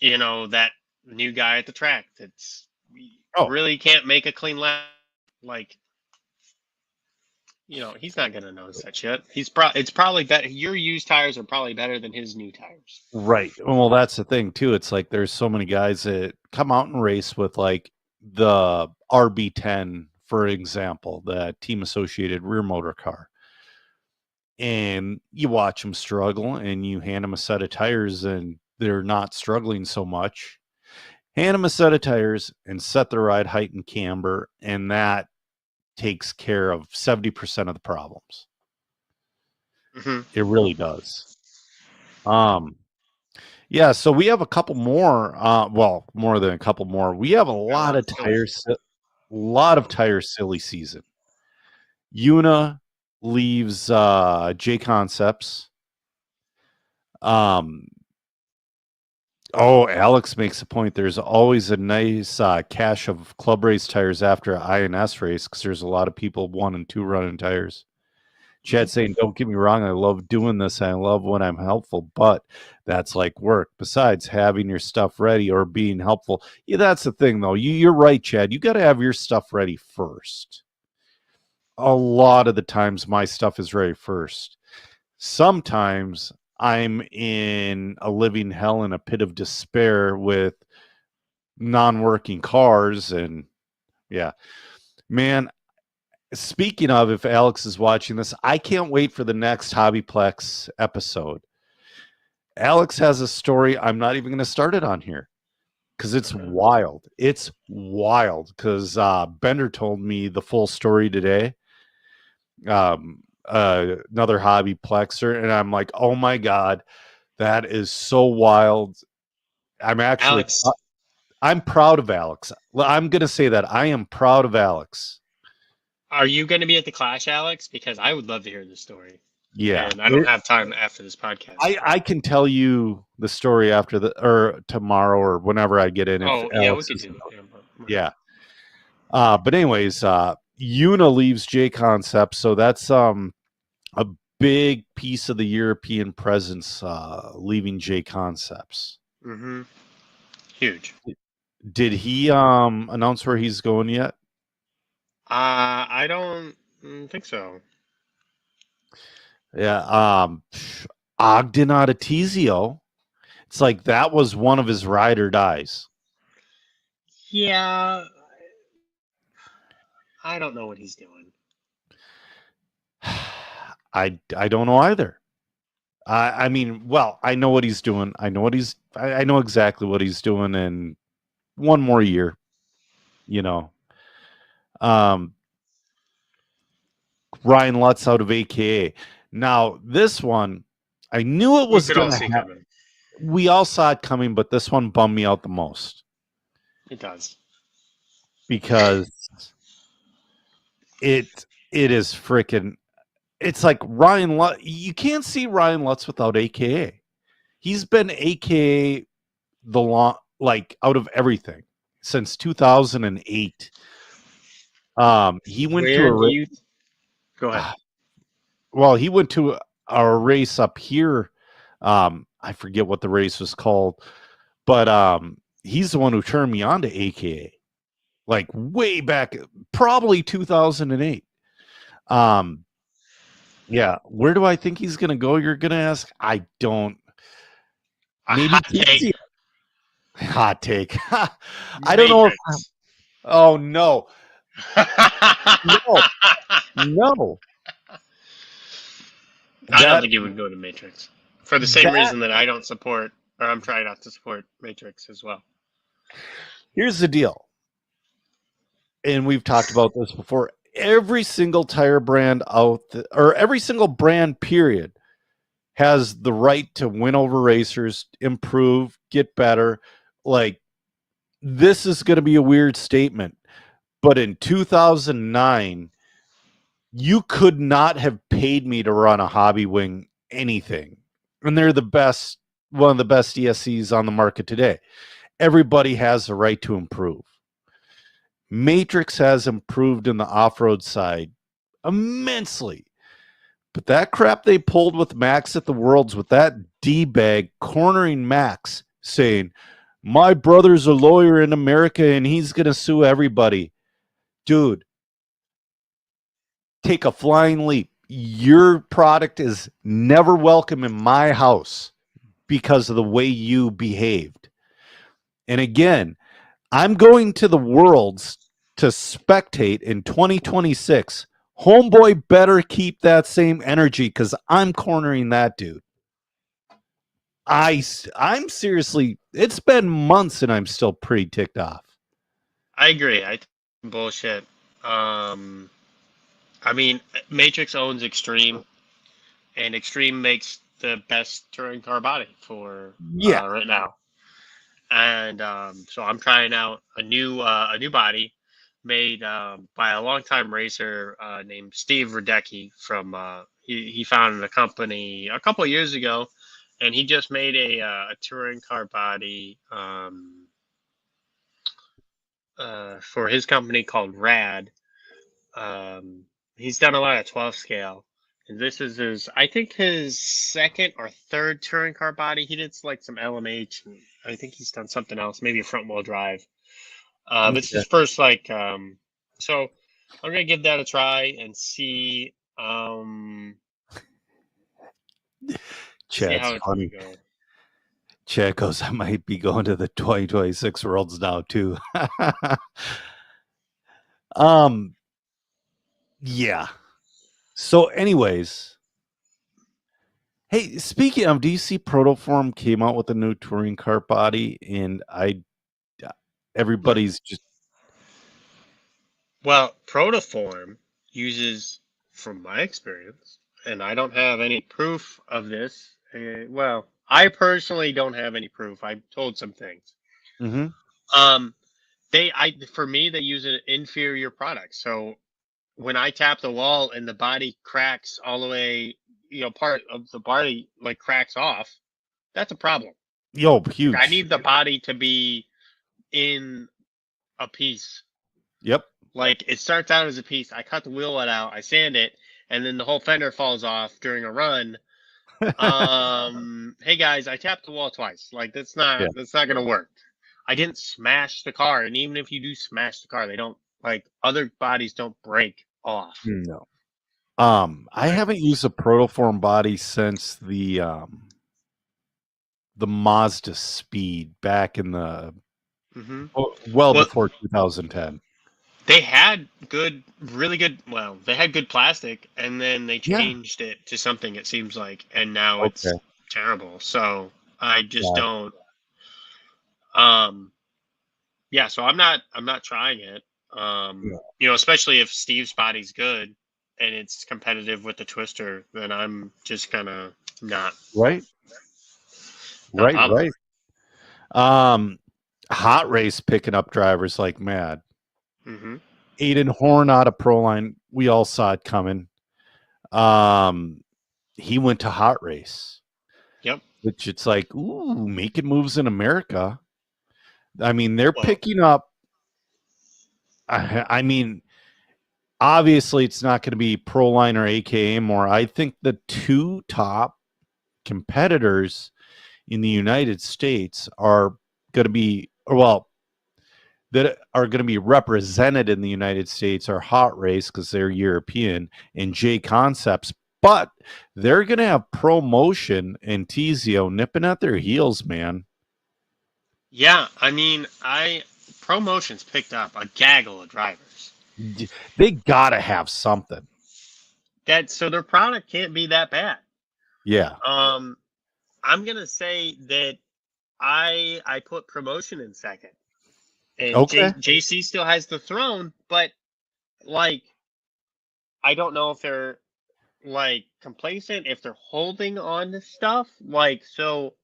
that new guy at the track that's really can't make a clean lap. Like, he's not going to notice that shit. It's probably better. Your used tires are probably better than his new tires. Right. Well, that's the thing too. It's like there's so many guys that come out and race with like the RB10, for example, the team associated rear motor car. And you watch them struggle and you hand them a set of tires and they're not struggling so much. Hand them a set of tires and set the ride height and camber, and that takes care of 70% of the problems. Mm-hmm. It really does. Yeah, so we have a couple more. Well, more than a couple more. We have a lot of tire silly season. Una leaves J Concepts. Alex makes a point. There's always a nice cache of club race tires after an INS race because there's a lot of people 1 and 2 running tires. Chad saying, don't get me wrong, I love doing this. I love when I'm helpful, but that's like work. Besides having your stuff ready or being helpful. Yeah, that's the thing, though. You're right, Chad. You got to have your stuff ready first. A lot of the times my stuff is ready first. Sometimes I'm in a living hell in a pit of despair with non-working cars. And yeah, man, speaking of, if Alex is watching this, I can't wait for the next Hobbyplex episode. Alex has a story. I'm not even going to start it on here because it's wild. It's wild because Bender told me the full story today. Another Hobbyplexer, and I'm like, oh my God, that is so wild. I'm proud of Alex. I'm going to say that. I am proud of Alex. Are you going to be at the Clash, Alex? Because I would love to hear this story. Yeah. And I don't have time after this podcast. I can tell you the story or tomorrow or whenever I get in. We could do that. Yeah. But anyways, Una leaves J Concept, so that's a big piece of the European presence leaving J Concepts. Mm-hmm. Huge. Did he announce where he's going yet? I don't think so. Yeah. Ogden Auditizio. It's like that was one of his ride or dies. Yeah, I don't know what he's doing. I don't know either. I mean, well, I know what he's doing. I know exactly what he's doing. And one more year, you know. Um, Ryan Lutz out of AKA. Now this one, I knew it We was could all gonna see happen. coming. We all saw it coming, but this one bummed me out the most It does. because it is freaking. It's like Ryan Lutz. You can't see Ryan Lutz without AKA. He's been AKA the long, like out of everything since 2008. He went to Where do you go ahead? well, he went to a race up here. I forget what the race was called, but he's the one who turned me on to AKA, like way back, probably 2008. Um, yeah, where do I think he's gonna go? You're gonna ask. I don't. A Maybe hot take. Casey. Hot take. I don't know if. Matrix. Oh no, no, no. I don't That think he would go to Matrix for the same that reason that I don't support, or I'm trying not to support Matrix as well. here's the deal, and we've talked about this before. Every single tire brand or every single brand, period, has the right to win over racers, improve, get better. Like this is going to be a weird statement, but in 2009, you could not have paid me to run a hobby wing anything, and they're the best, one of the best ESCs on the market today. Everybody has the right to improve. Matrix has improved in the off-road side immensely. But that crap they pulled with Max at the Worlds, with that D-bag cornering Max saying, my brother's a lawyer in America and he's going to sue everybody. Dude, take a flying leap. Your product is never welcome in my house because of the way you behaved. And again, I'm going to the Worlds to spectate in 2026. Homeboy better keep that same energy because I'm cornering that dude. I'm seriously, it's been months and I'm still pretty ticked off. I agree. I think bullshit. I mean, Matrix owns Extreme, and Extreme makes the best touring car body for Yeah. right now. And so I'm trying out a new body made by a longtime racer named Steve Radecki from he founded a company a couple of years ago, and he just made a touring car body for his company called Rad. He's done a lot of 12 scale, and this is his, I think, his second or third touring car body. He did like some LMH, and I think he's done something else, maybe a front wheel drive. But it's his first so I'm gonna give that a try and see see how Chad's it's gonna funny. go. Chad goes, I might be going to the 2026 Worlds now too. um, yeah. So, anyways, hey, speaking of, do you see Protoform came out with a new touring car body, and everybody's just Well, Protoform uses, from my experience, and I don't have any proof of this. Well, I personally don't have any proof. I've told some things. Mhm. For me, they use an inferior product. So when I tap the wall and the body cracks all the way, part of the body like cracks off, that's a problem. Yo, Like, I huge. need the body to be in a piece. Yep. Like it starts out as a piece. I cut the wheel nut out, I sand it, and then the whole fender falls off during a run. Hey guys, I tapped the wall twice. Like Yeah. that's not gonna work. I didn't smash the car, and even if you do smash the car, they don't, like, other bodies don't break off. No. I haven't used a protoform body since the Mazda Speed back in the Hmm. well Well, before 2010. they had really good. Well, they had good plastic, and then they Yeah. changed it to something. It seems like, and now Okay. it's terrible. So I just Gotcha. don't. Um, yeah. So I'm not trying it. Yeah. Especially if Steve's body's good and it's competitive with the Twister, then I'm just kind of not Right. not Right. bothered. Right. Um, Hot Race picking up drivers like mad. Hmm. Aiden Horn out of Proline. We all saw it coming. Um, he went to Hot Race, Yep. which it's like, ooh, making moves in America. I mean, they're Well, picking up. I mean, obviously, it's not going to be Proline or AKA more. I think the two top competitors in the United States are going to be, well, that are going to be represented in the United States are Hot Race because they're European and J Concepts, but they're going to have ProMotion and Tizio nipping at their heels, man. yeah. I mean, ProMotion's picked up a gaggle of drivers. They got to have something. So their product can't be that bad. Yeah. Um, I'm gonna say that I put promotion in second, and Okay. JC still has the throne, but like I don't know if they're like complacent, if they're holding on to stuff. Like, so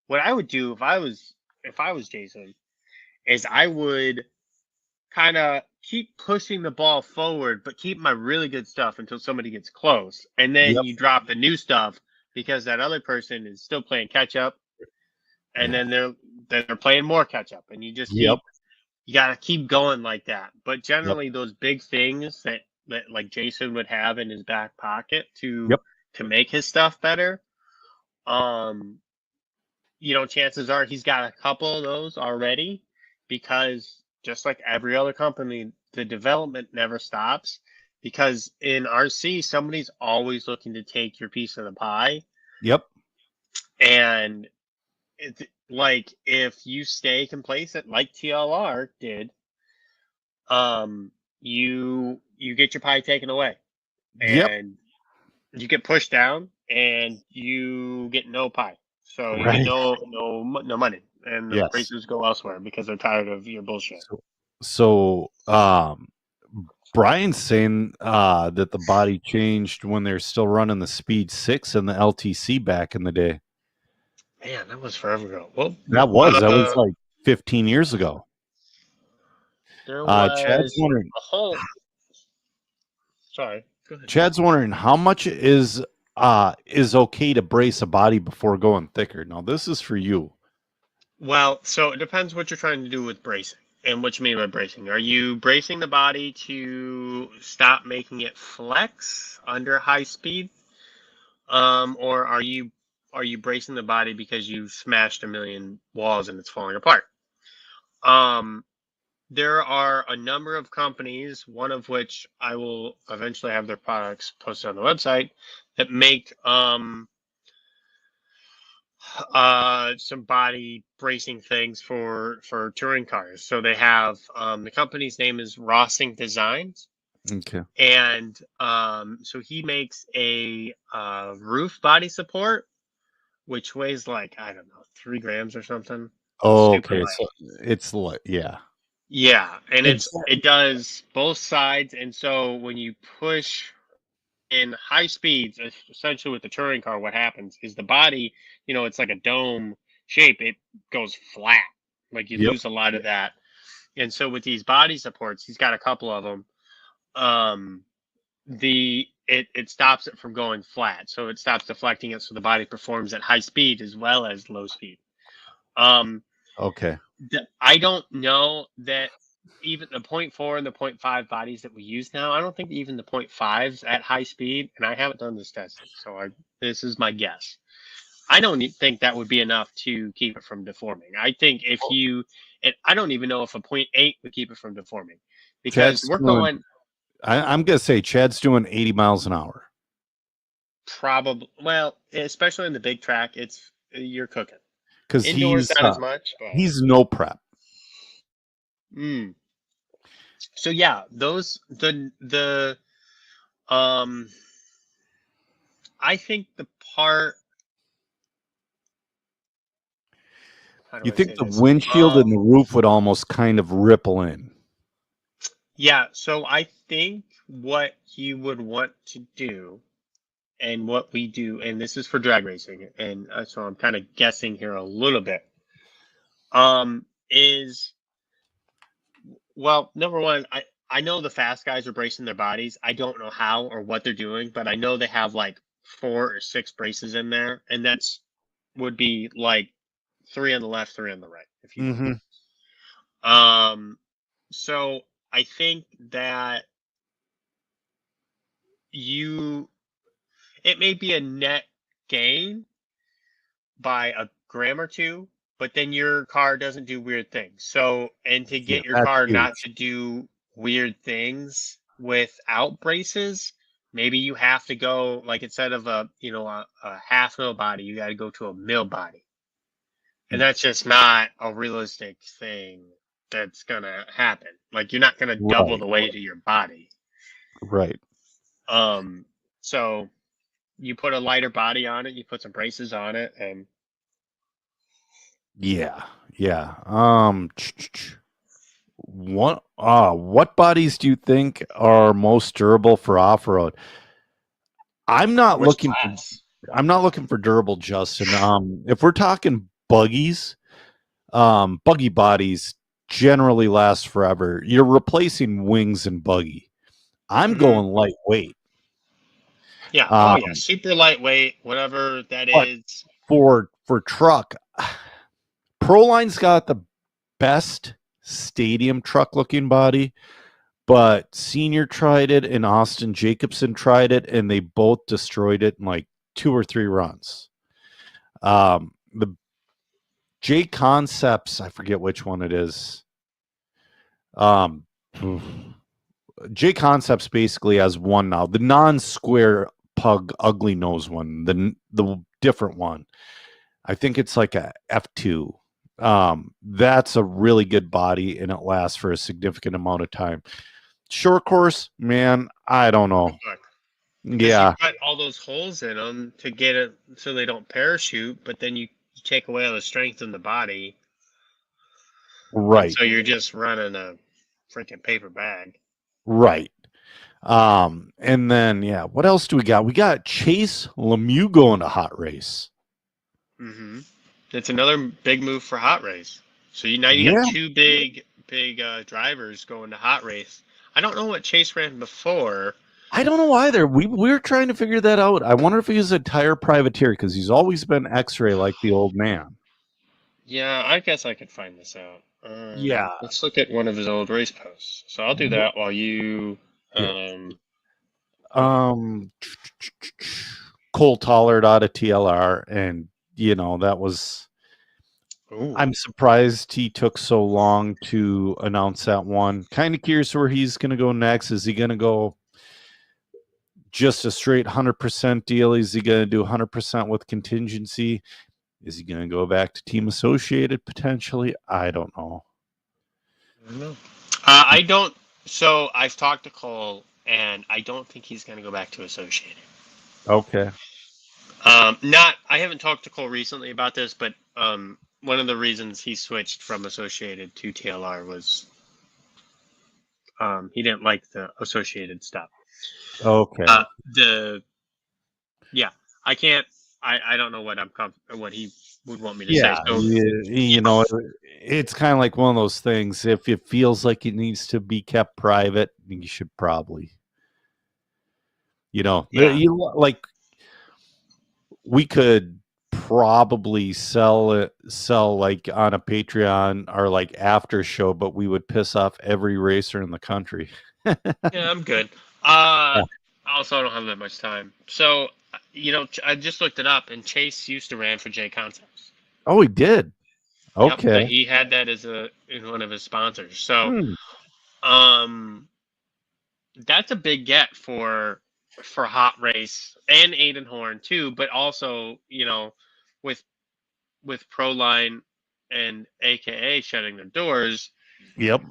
what I would do if I was Jason is I would kind of keep pushing the ball forward, but keep my really good stuff until somebody gets close, and then Yep. you drop the new stuff because that other person is still playing catch up, and Yeah. then they're playing more catch up, and you just Yep. you gotta keep going like that. But Yep. generally, those big things that like Jason would have in his back pocket to Yep. make his stuff better, um, chances are he's got a couple of those already, because just like every other company, the development never stops. Because in RC, somebody's always looking to take your piece of the pie, Yep. and it's like if you stay complacent, like TLR did, you get your pie taken away, Yep. and you get pushed down, and you get no pie. So you get Right. no money, and the Yes. racers go elsewhere because they're tired of your bullshit. So, Brian's saying that the body changed when they're still running the Speed 6 and the LTC back in the day. Man, that was forever ago. Well, That was like 15 years ago. there Chad's was wondering. a whole. Sorry, go ahead. Chad's wondering how much is okay to brace a body before going thicker. Now this is for you. Well, so it depends what you're trying to do with bracing and what you mean by bracing. Are you bracing the body to stop making it flex under high speed? Or are you bracing the body because you smashed a million walls and it's falling apart? Um, there are a number of companies, one of which I will eventually have their products posted on the website, that make some body bracing things for touring cars. So they have, the company's name is Rossing Designs, Okay. and so he makes a roof body support, which weighs like, I don't know, 3 grams or something. Oh, Super okay. light. So it's like, yeah. Yeah, and It's it does both sides, and so when you push in high speeds, essentially with the touring car, what happens is the body, it's like a dome shape. It goes flat, like you yep. lose a lot of that. And so with these body supports, he's got a couple of them. It stops it from going flat, so it stops deflecting it, so the body performs at high speed as well as low speed. Um, Okay. I don't know that even the point 0.4 and the 0.5 bodies that we use now, I don't think even the 0.5s at high speed, and I haven't done this testing, so this is my guess. I don't think that would be enough to keep it from deforming. I think I don't even know if a 0.8 would keep it from deforming, because Chad's we're doing going. I'm gonna say Chad's doing 80 miles an hour Probably. Well, especially in the big track, you're cooking. because Indoors, not as much, but he's no prep. mm. So yeah, those the um. I think the part. How do You I think say the this? windshield and the roof would almost kind of ripple in? Yeah. So I think what you would want to do, and what we do, and this is for drag racing, and so I'm kind of guessing here a little bit. Is Well, number one, I know the fast guys are bracing their bodies. I don't know how or what they're doing, but I know they have like 4 or 6 braces in there, and that's would be like 3 on the left, 3 on the right, if you will. Mm-hmm. Um, so I think that you it may be a net gain by a gram or two, but then your car doesn't do weird things. So, and to Yeah, get your that's car not huge. to do weird things without braces, maybe you have to go like instead of a half mil body, you got to go to a mil body, and that's just not a realistic thing that's gonna happen. Like you're not gonna double Right, the weight of your body. right. Um, so you put a lighter body on it, you put some braces on it, and Yeah, yeah. What bodies do you think are most durable for off-road? I'm not which looking for class? I'm not looking for durable, Justin. If we're talking buggies, buggy bodies generally last forever. You're replacing wings and buggy. I'm Mhm. going lightweight. Yeah. Oh, yeah. Um, Super lightweight, whatever that but is. for truck, Proline's got the best stadium truck looking body, but Senior tried it and Austin Jacobson tried it, and they both destroyed it in like 2 or 3 runs. The J Concepts, I forget which one it is. Um, J Concepts basically has one now, the non-square pug ugly nose one, the different one. I think it's like a F2. That's a really good body and it lasts for a significant amount of time. Short course, man, I don't know. Because you Yeah, cut all those holes in them to get it so they don't parachute, but then you take away all the strength in the body. And right, so you're just running a freaking paper bag. right. And then yeah, what else do we got? We got Chase Lemieux going to hot race. Hmm. It's another big move for hot race. So now you got Yeah, two big drivers going to hot race. I don't know what Chase ran before. I don't know either. We were trying to figure that out. I wonder if he's a tire privateer because he's always been X-ray like the old man. Yeah, I guess I could find this out. Yeah. Let's look at one of his old race posts. So I'll do that while you. Yeah. Hold on. Um, Cole Tollard out of TLR, and that was. Ooh. I'm surprised he took so long to announce that one. Kind of curious where he's going to go next. Is he going to go just a straight 100% deal? Is he going to do 100% with contingency? Is he going to go back to Team Associated potentially? I don't know. I don't know. I don't. So I've talked to Cole, and I don't think he's going to go back to Associated. Okay. Not. I haven't talked to Cole recently about this, but one of the reasons he switched from Associated to TLR was he didn't like the Associated stuff. Okay. The Yeah, I can't. I don't know what he would want me to say. Yeah, So it's kind of like one of those things. If it feels like it needs to be kept private, you should probably, yeah, like we could probably sell like on a Patreon or like after show, but we would piss off every racer in the country. yeah, I'm good. Yeah. Also, I don't have that much time. So I just looked it up, and Chase used to ran for J Concepts. Oh, he did. Yep, Okay. he had that as in one of his sponsors. So, Hmm. um, that's a big get for Hot Race and Aiden Horn too, but also, with Proline and AKA shutting their doors. Yep.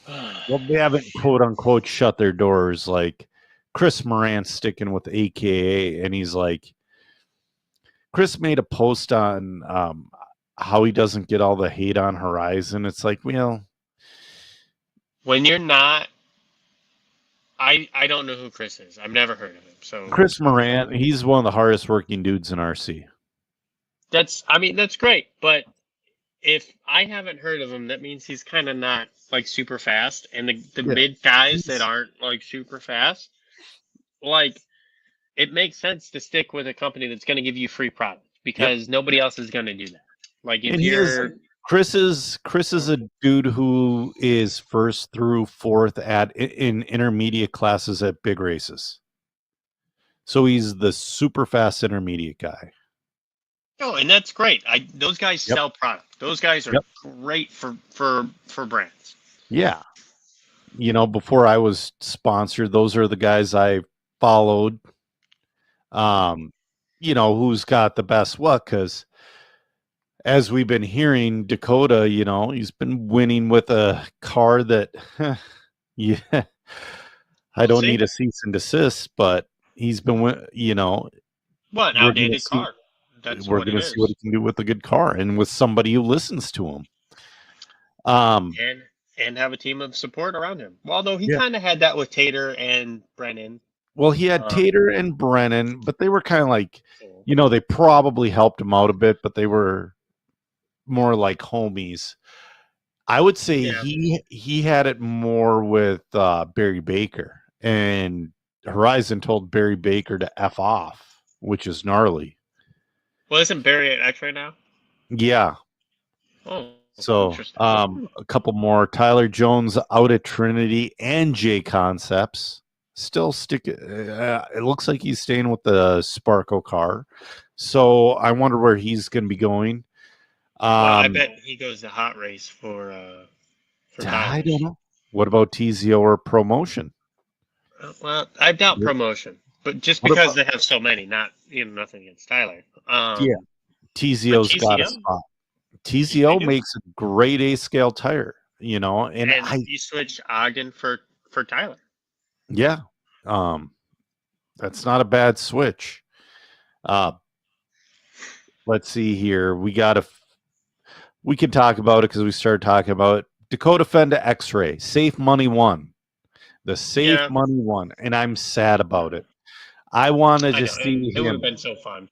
Well, they haven't quote unquote shut their doors. Like Chris Morant's sticking with AKA, and he's like, Chris made a post on how he doesn't get all the hate on Horizon. It's like, well, When you're not, I don't know who Chris is. I've never heard of him. So Chris Morant, he's one of the hardest working dudes in RC. that's great. But if I haven't heard of him, that means he's kind of not like super fast. And the mid guys that aren't like super fast, like, it makes sense to stick with a company that's going to give you free product because nobody else is going to do that. Like if you're Chris is a dude who is first through fourth in intermediate classes at big races. So he's the super fast intermediate guy. Oh, and that's great. Those guys sell product. Those guys are great for brands. Yeah. Before I was sponsored, those are the guys I followed. Who's got the best what? Because as we've been hearing, Dakota, he's been winning with a car that, yeah, I don't need a cease and desist, but he's been, what an outdated car. We're going to see what he can do with a good car and with somebody who listens to him. And have a team of support around him. Well, although he kind of had that with Tater and Brennan. Well, he had Tater and Brennan, but they were kind of like, they probably helped him out a bit, but they were more like homies. I would say he had it more with Barry Baker, and Horizon told Barry Baker to F off, which is gnarly. Well, isn't Barry at X right now? Yeah. Oh. So, a couple more. Tyler Jones out at Trinity and J Concepts. Still it looks like he's staying with the Sparko car. So, I wonder where he's going to be going. I bet he goes to Hot Race for I don't know. What about TZO or Promotion? Well, I doubt Promotion, but just because they have so many, nothing against Tyler. TZO's got a spot. TZO makes a great A scale tire, and you switch Ogden for Tyler. Yeah, that's not a bad switch. Let's see here. We can talk about it because we started talking about it. Dakota Fenda X-Ray, Safe Money won. The Safe Money won, and I'm sad about it. I wanted to see him. It would have been so fun.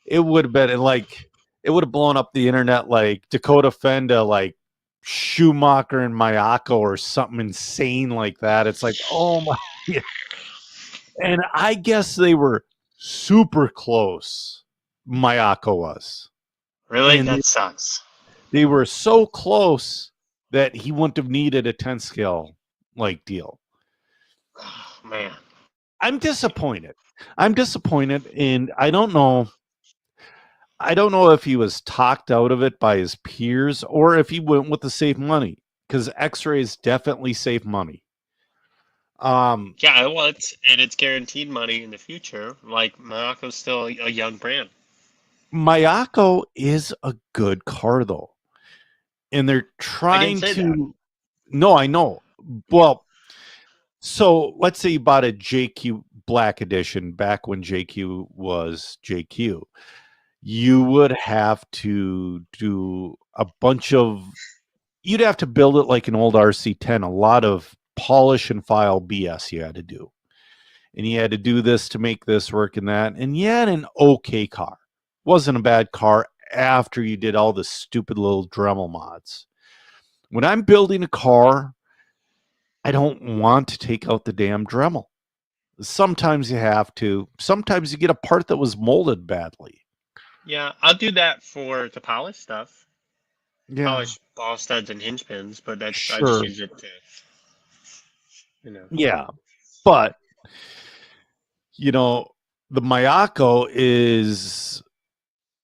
It would have been it would have blown up the internet like Dakota Fenda, like Schumacher and Mayako or something insane like that. It's like, oh my. Yeah. And I guess they were super close. Mayako was. Really? And that sucks. They were so close that he wouldn't have needed a 10 scale like deal. Oh, man. I'm disappointed. And I don't know if he was talked out of it by his peers or if he went with the safe money, because X-Ray is definitely safe money. Well, it's guaranteed money in the future. Like, Mayako's still a young brand. Mayako is a good car though, and they're trying to. That. No, I know. Well, so let's say you bought a JQ Black Edition back when JQ was JQ. You would have to do a bunch of. You'd have to build it like an old RC10. A lot of polish and file BS you had to do, and you had to do this to make this work and that. And you had an okay car. Wasn't a bad car after you did all the stupid little Dremel mods. When I'm building a car, I don't want to take out the damn Dremel. Sometimes you have to. Sometimes you get a part that was molded badly. Yeah, I'll do that for the polish stuff. Yeah. Polish ball studs and hinge pins, but I just use it to, Yeah, but the Mayako is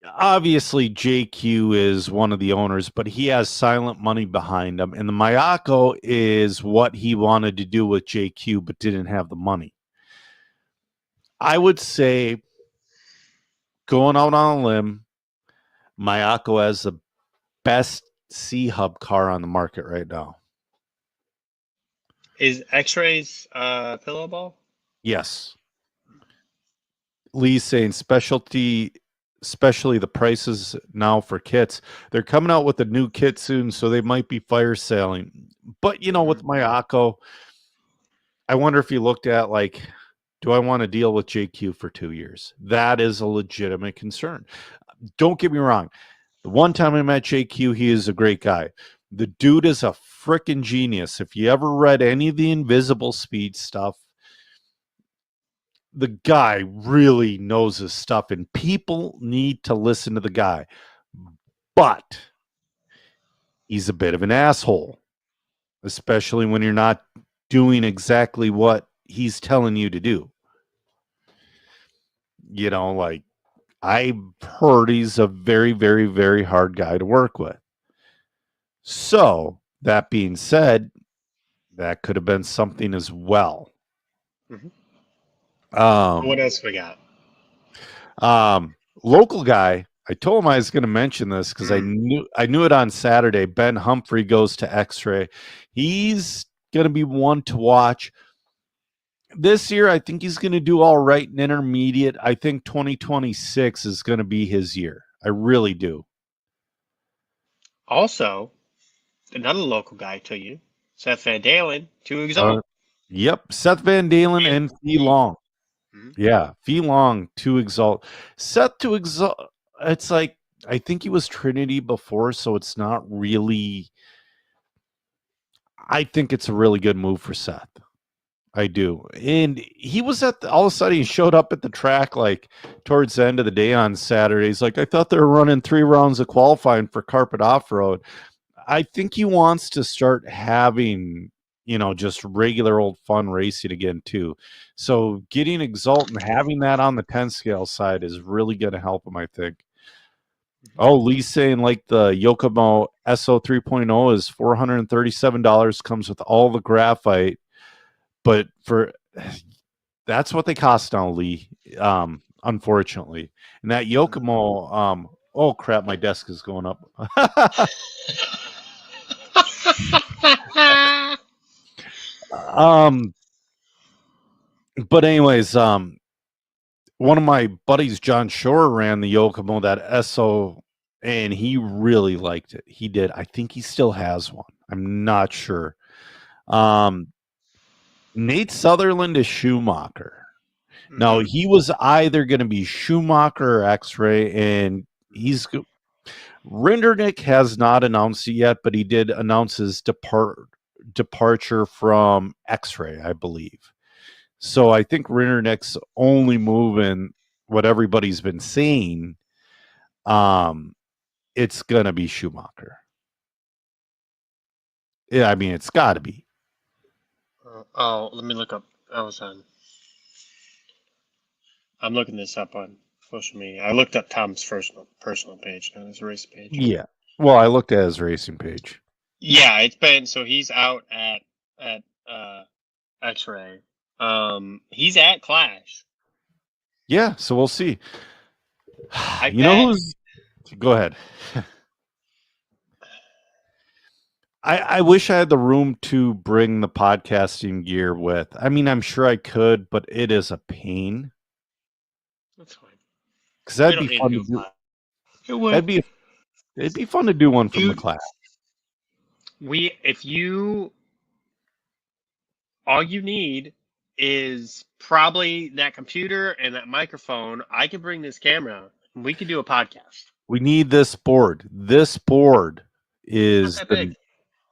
obviously JQ is one of the owners, but he has silent money behind him. And the Mayako is what he wanted to do with JQ, but didn't have the money. I would say, going out on a limb, Mayako has the best C-Hub car on the market right now. Is X-Rays pillow ball? Yes. Lee's saying especially the prices now for kits. They're coming out with a new kit soon, so they might be fire selling. But with Mayako, I wonder if you looked at like, do I want to deal with JQ for 2 years? That is a legitimate concern. Don't get me wrong. The one time I met JQ, he is a great guy. The dude is a freaking genius. If you ever read any of the Invisible Speed stuff, the guy really knows his stuff, and people need to listen to the guy. But he's a bit of an asshole, especially when you're not doing exactly what he's telling you to do. Like, I've heard he's a very, very, very hard guy to work with. So, that being said, that could have been something as well. Mm-hmm. What else we got? Local guy. I told him I was going to mention this because I knew it on Saturday. Ben Humphrey goes to X-Ray. He's going to be one to watch. This year, I think he's going to do all right in intermediate. I think 2026 is going to be his year. I really do. Also, another local guy to you, Seth Van Dalen, to Exalt. Yep, Seth Van Dalen and Fee Long. Mm-hmm. Yeah, Fee Long to Exalt. Seth to Exalt. It's like, I think he was Trinity before, so it's not really. I think it's a really good move for Seth. I do. And he was all of a sudden he showed up at the track like towards the end of the day on Saturday. He's like, I thought they were running 3 rounds of qualifying for carpet off-road. I think he wants to start having, just regular old fun racing again too. So getting Exalt and having that on the 10 scale side is really going to help him, I think. Oh, Lee's saying like the Yokomo SO 3.0 is $437, comes with all the graphite. But that's what they cost now, Lee, unfortunately. And that Yokomo, oh crap, my desk is going up. But anyways, one of my buddies, John Shore, ran the Yokomo, that SO, and he really liked it. He did. I think he still has one. I'm not sure. Nate Sutherland is Schumacher. Now, he was either going to be Schumacher or X-Ray, and Rinderknecht has not announced it yet, but he did announce his departure from X-Ray, I believe. So I think Rinderknecht's only moving what everybody's been saying. It's going to be Schumacher. Yeah, I mean, it's got to be. Let me look up. I'm looking this up on social media. I looked up Tom's personal page, not his race page. Yeah. Well, I looked at his racing page. Yeah, it's been so he's out at X-Ray. He's at Clash. Yeah, so we'll see. Know who's? Go ahead. I wish I had the room to bring the podcasting gear with. I mean, I'm sure I could, but it is a pain. That's fine. Because that'd be fun to do. It would. It'd be fun to do one from the class. All you need is probably that computer and that microphone. I can bring this camera. And we can do a podcast. We need this board. This board is big.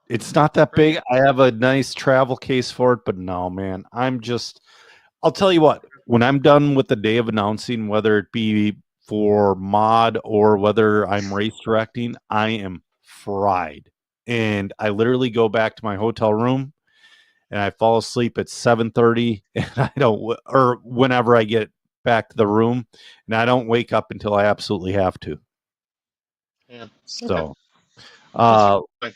It's not that big. I have a nice travel case for it, but no, man. I'll tell you what, when I'm done with the day of announcing, whether it be for mod or whether I'm race directing, I am fried. And I literally go back to my hotel room and I fall asleep at 7:30 and or whenever I get back to the room, and I don't wake up until I absolutely have to. Yeah. So, That's fine.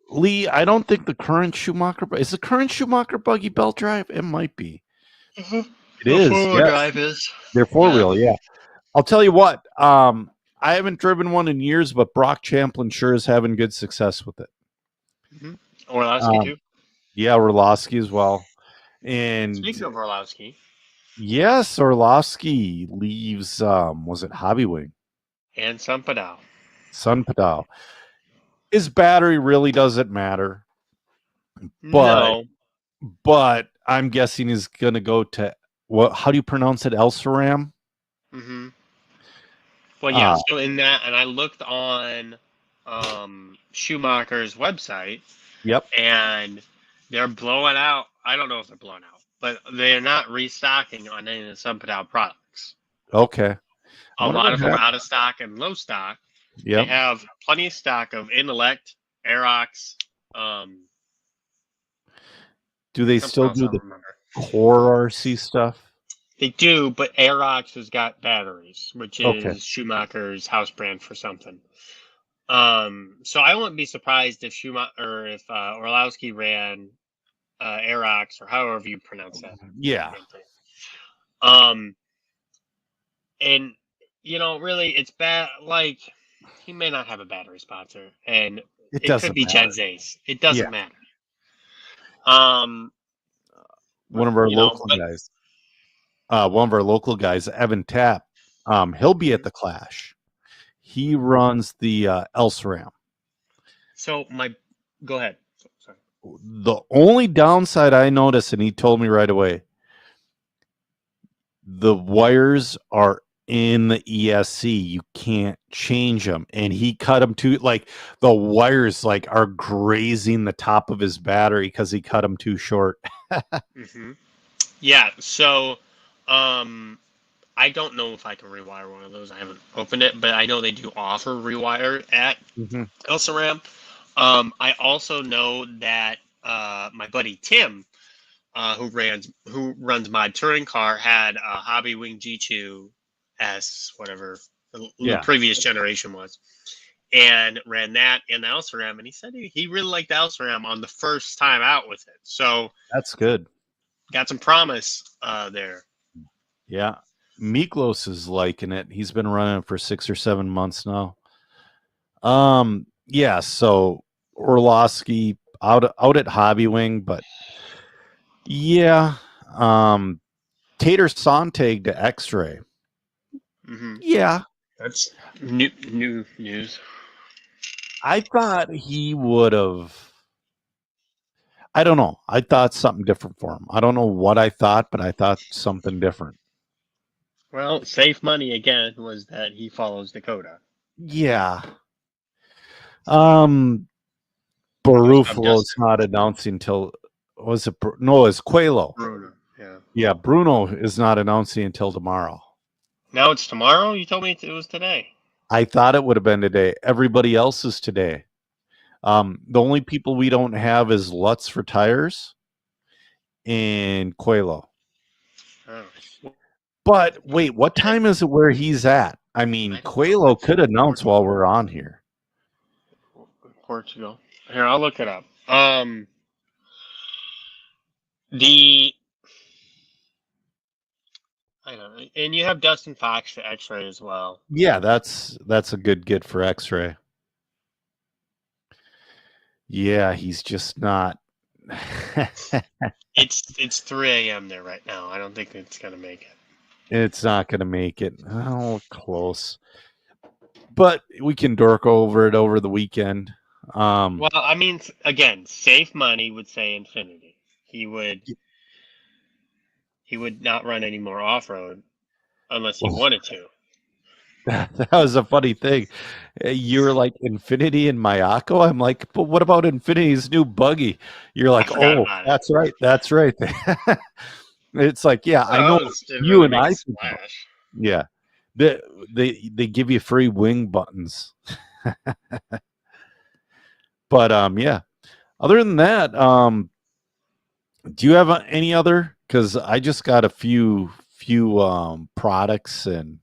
Lee, I don't think the current Schumacher is the current Schumacher buggy belt drive. It might be. It The is. four-wheel Yes, drive is. they're four wheel. Yeah. I'll tell you what. I haven't driven one in years, but Brock Champlin sure is having good success with it. Orlowski too. Yeah, Orlowski as well. And Speaking of Orlowski, yes, Orlowski leaves. Was it Hobby Wing? and Sun Padal. Sun Padal. His battery really doesn't matter, No. but I'm guessing he's going to go to what? How do you pronounce it? Elsaram. Mm-hmm. Well, yeah. So in that, and I looked on Schumacher's website. Yep. And they're blowing out. I don't know if they're blowing out, but they're not restocking on any of the Sun Padal products. Okay. A lot of them are out of stock and low stock. Yep. They have plenty of stock of Intellect, Aerox. Do they still do the core RC stuff? They do, but Aerox has got batteries, which is Schumacher's house brand for something. So I wouldn't be surprised if Schumacher or if Orlowski ran Aerox or however you pronounce that. Yeah. And really, it's bad. Like he may not have a battery sponsor, and it could be Chen Zay's. It doesn't matter. One of our local guys. One of our local guys, Evan Tapp. He'll be at the Clash. He runs the Elsaram. So go ahead. Sorry. The only downside I noticed, and he told me right away, the wires are in the ESC. You can't change them, and he cut them too. Like the wires, are grazing the top of his battery because he cut them too short. Mm-hmm. Yeah. So, I don't know if I can rewire one of those. I haven't opened it, but I know they do offer rewire at Elsaram. I also know that my buddy Tim, who runs Mod Touring Car, had a Hobby Wing G2 S, whatever the previous generation was, and ran that in the Elsaram, and he said he really liked the Elsaram on the first time out with it. So that's good. Got some promise there. Yeah. Miklos is liking it. He's been running it for 6 or 7 months now. Yeah, so Orlowski out at Hobby Wing, but yeah. Tater Sontag to X-Ray. Mm-hmm. Yeah. That's new news. I thought he would have. I don't know. I thought something different for him. I don't know what I thought, but I thought something different. Well, safe money again was that he follows Dakota. Yeah. Barufalo's not announcing until it's Coelho. Bruno. Yeah. Yeah, Bruno is not announcing until tomorrow. Now it's tomorrow? You told me it was today. I thought it would have been today. Everybody else is today. The only people we don't have is Lutz for tires and Coelho. Oh. But wait, what time is it where he's at? I mean, Coelho could announce while we're on here. Portugal. Here, I'll look it up. I don't know. And you have Dustin Fox for X-Ray as well. Yeah, that's a good get for X-Ray. Yeah, he's just not. It's 3 a.m. there right now. I don't think it's gonna make it. It's not gonna make it. Oh, close. But we can dork over it over the weekend. Well, I mean, again, safe money would say Infinity. He would not run any more off-road unless he wanted to. That was a funny thing. You were like Infinity and Mayako. I'm like, but what about Infinity's new buggy? You're like, oh, that's right. That's right. It's like, yeah, I know you and I. Yeah, they give you free wing buttons. But yeah. Other than that, do you have any other? Because I just got a few few products, and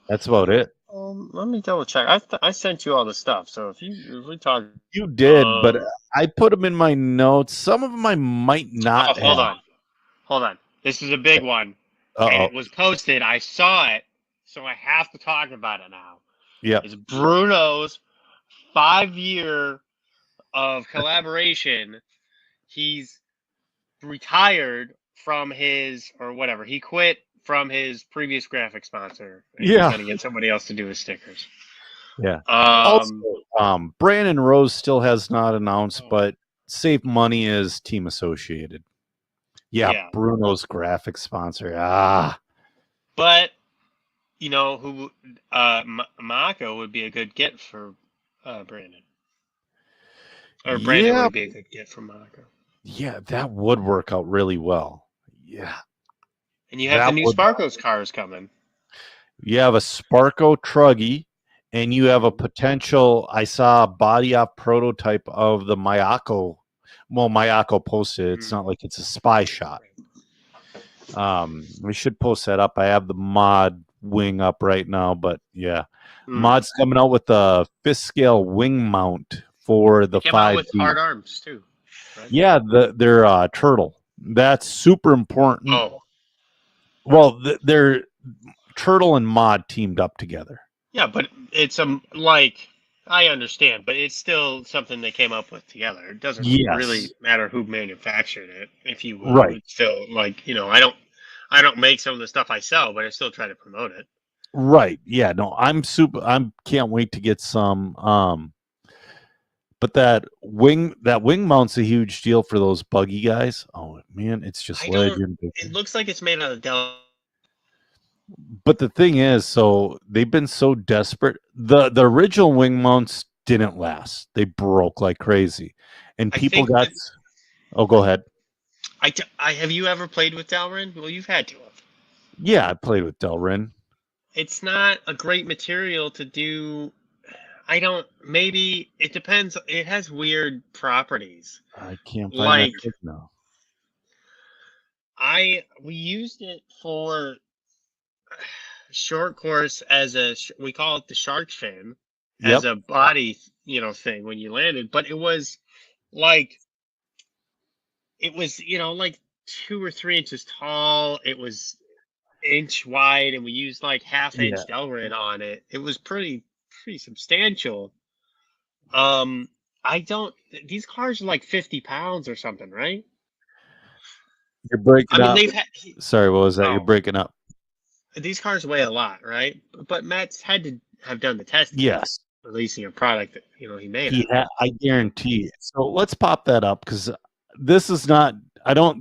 that's about it. Let me double check. I sent you all the stuff. So if we talk, You did, but um, I put them in my notes. Some of them I might not hold have. on, hold on. This is a big one, and Uh-oh. it was posted. I saw it, so I have to talk about it now. Yeah. It's Bruno's 5 year of collaboration. He's retired from his or whatever. He quit from his previous graphic sponsor, and he's Yeah. going to get somebody else to do his stickers. Yeah. Also, Um, Brandon Rose still has not announced, but Save Money is team associated. Yeah, Yeah. Bruno's graphic sponsor. Ah, but you know who Mako would be a good get for Brandon, or Brandon yeah, would be a good get for Mako. yeah, that would work out really well. Yeah, And you have the that new would. Sparkos cars coming. You have a Sparko Truggy, and you have a potential. I saw a body op prototype of the Mayako. Well, Mayako posted. It's not like it's a spy shot. We should post that up. I have the mod wing up right now, but yeah, mod's coming out with the fifth scale wing mount for the 5D. With hard arms too. Right? Yeah, they're turtle. That's super important. Oh, well, they're turtle and mod teamed up together. Yeah, but it's like I understand, but it's still something they came up with together. It doesn't really matter who manufactured it, if you will. Right. It's still like, I don't make some of the stuff I sell, but I still try to promote it. Right. Yeah, no, I can't wait to get some but that wing mount's a huge deal for those buggy guys. Oh man, it's just legend. It looks like it's made out of Del. But the thing is, so they've been so desperate. The original wing mounts didn't last. They broke like crazy. And people got go ahead. Have you ever played with Delrin? Well, you've had to have. Yeah, I played with Delrin. It's not a great material to do. Maybe it depends. It has weird properties. I can't find that now. We used it for short course we call it the shark fin as a body, thing when you landed, but it was like 2 or 3 inches tall. It was inch wide, and we used like half-inch Delrin on it. It was pretty substantial. These cars are like 50 pounds or something, right? You're breaking up. Sorry, what was that? You're breaking up. These cars weigh a lot, right? But Matt's had to have done the testing. Yes. Releasing a product that he made. I guarantee it. So let's pop that up, because this is not.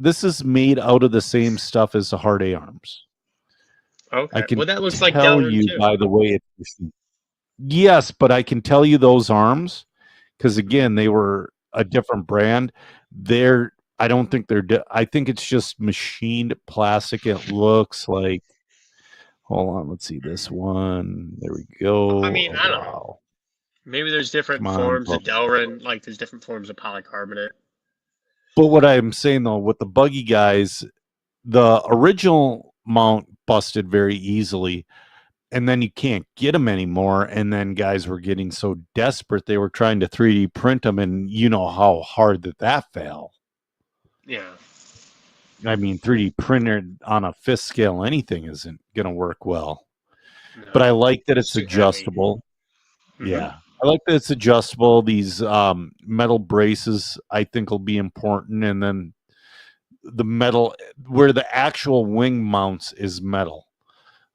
This is made out of the same stuff as the Hard A arms. Okay. I can that looks tell like Delrin you too. by the way it's. Yes, but I can tell you those arms, because again, they were a different brand. I don't think I think it's just machined plastic. It looks like. Hold on, let's see this one. There we go. I don't know. Maybe there's different forms of Delrin, like there's different forms of polycarbonate. But what I'm saying though, with the buggy guys, the original mount busted very easily, and then you can't get them anymore. And then guys were getting so desperate, they were trying to 3D print them, and you know how hard that fell. Yeah. I mean, 3D printed on a fifth scale anything isn't going to work well. No, but I like that it's adjustable. Yeah. I like that it's adjustable. These metal braces, I think, will be important. And then the metal, where the actual wing mounts is metal.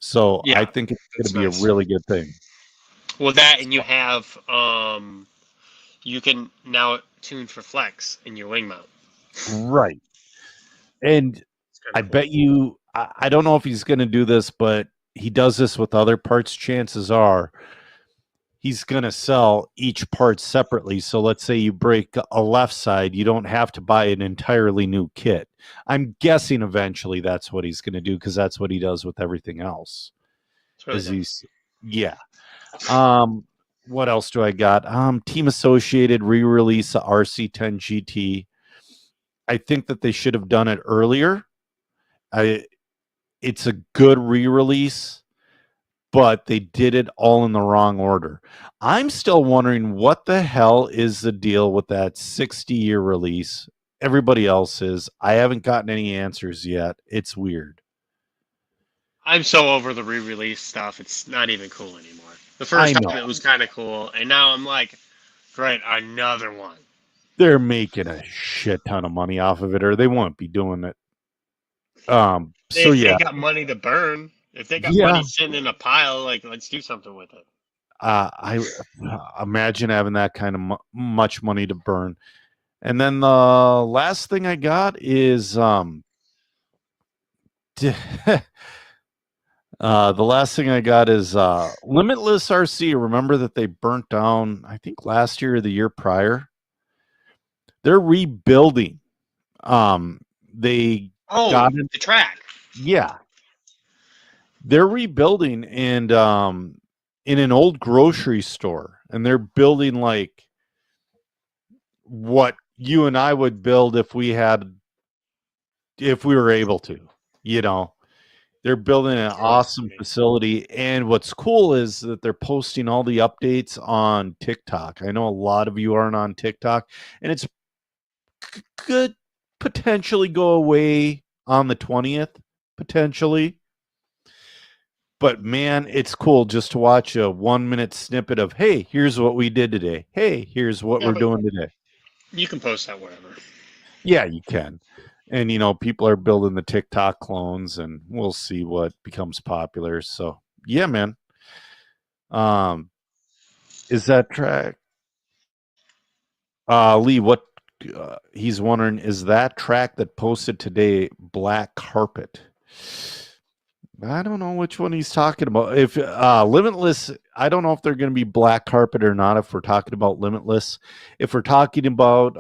So I think it's going to be a really good thing. Well, that, and you have, you can now tune for flex in your wing mount. Right. And I bet you, I don't know if he's going to do this, but he does this with other parts. Chances are he's going to sell each part separately. So let's say you break a left side, you don't have to buy an entirely new kit. I'm guessing eventually that's what he's going to do, because that's what he does with everything else. Yeah. What else do I got? Team Associated re-release the RC10 GT. I think that they should have done it earlier. it's a good re-release, but they did it all in the wrong order. I'm still wondering what the hell is the deal with that 60-year release. Everybody else is. I haven't gotten any answers yet. It's weird. I'm so over the re-release stuff. It's not even cool anymore. The I first time know. it was kind of cool, and now I'm like, great, another one. They're making a shit ton of money off of it, or they won't be doing it. So If they yeah. got money to burn, if they got Yeah. money sitting in a pile, like let's do something with it. I imagine having that kind of much money to burn. And then the last thing I got is the last thing I got is Limitless RC. Remember that they burnt down, I think last year or the year prior. They're rebuilding. They got the track. Yeah. They're rebuilding and in an old grocery store, and they're building like what you and I would build if we were able to, you know. They're building an awesome facility, and what's cool is that they're posting all the updates on TikTok. I know a lot of you aren't on TikTok, and it's could potentially go away on the 20th, potentially. But man, it's cool just to watch a 1-minute snippet of, hey, here's what we did today. Hey, here's what we're doing today. You can post that wherever. Yeah, you can. And, you know, people are building the TikTok clones, and we'll see what becomes popular. So, yeah, man. Is that track? Lee, what he's wondering, is that track that posted today Black Carpet? I don't know which one he's talking about. If Limitless, I don't know if they're going to be Black Carpet or not if we're talking about Limitless. If we're talking about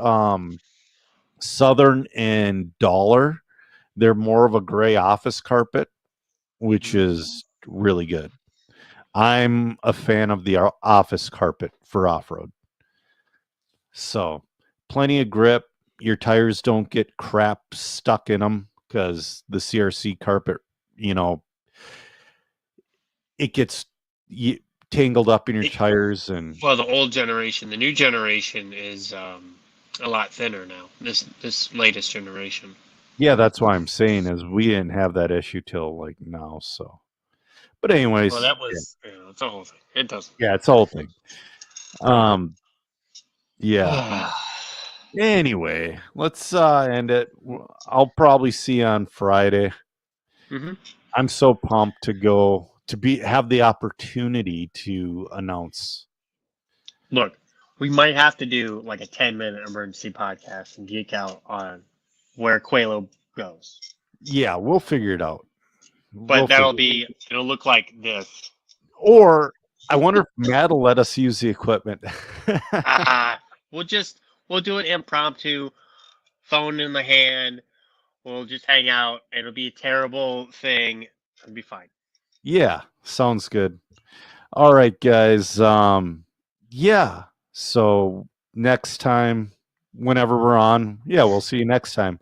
Southern and Dollar, they're more of a gray office carpet, which is really good. I'm a fan of the office carpet for off-road. So, plenty of grip. Your tires don't get crap stuck in them because the CRC carpet, you know, it gets tangled up in your tires. And well, the old generation, the new generation is a lot thinner now. This latest generation. Yeah, that's why I'm saying is we didn't have that issue till like now. So, but anyways, well, that was it's a whole thing. It doesn't. Yeah, it's a whole thing. Yeah. Anyway, let's end it. I'll probably see you on Friday. Mm-hmm. I'm so pumped to go to have the opportunity to announce. Look, we might have to do like a 10-minute emergency podcast and geek out on where Quelo goes. Yeah, we'll figure it out. But it'll look like this. Or I wonder if Matt will let us use the equipment. We'll do an impromptu, phone in the hand. We'll just hang out. It'll be a terrible thing. It'll be fine. Yeah, sounds good. All right, guys. Yeah. So next time, whenever we're on, we'll see you next time.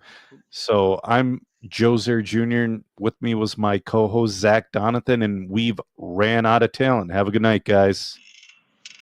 So I'm Joe Zer Jr. and with me was my co-host Zach Donathan, and we've ran out of talent. Have a good night, guys.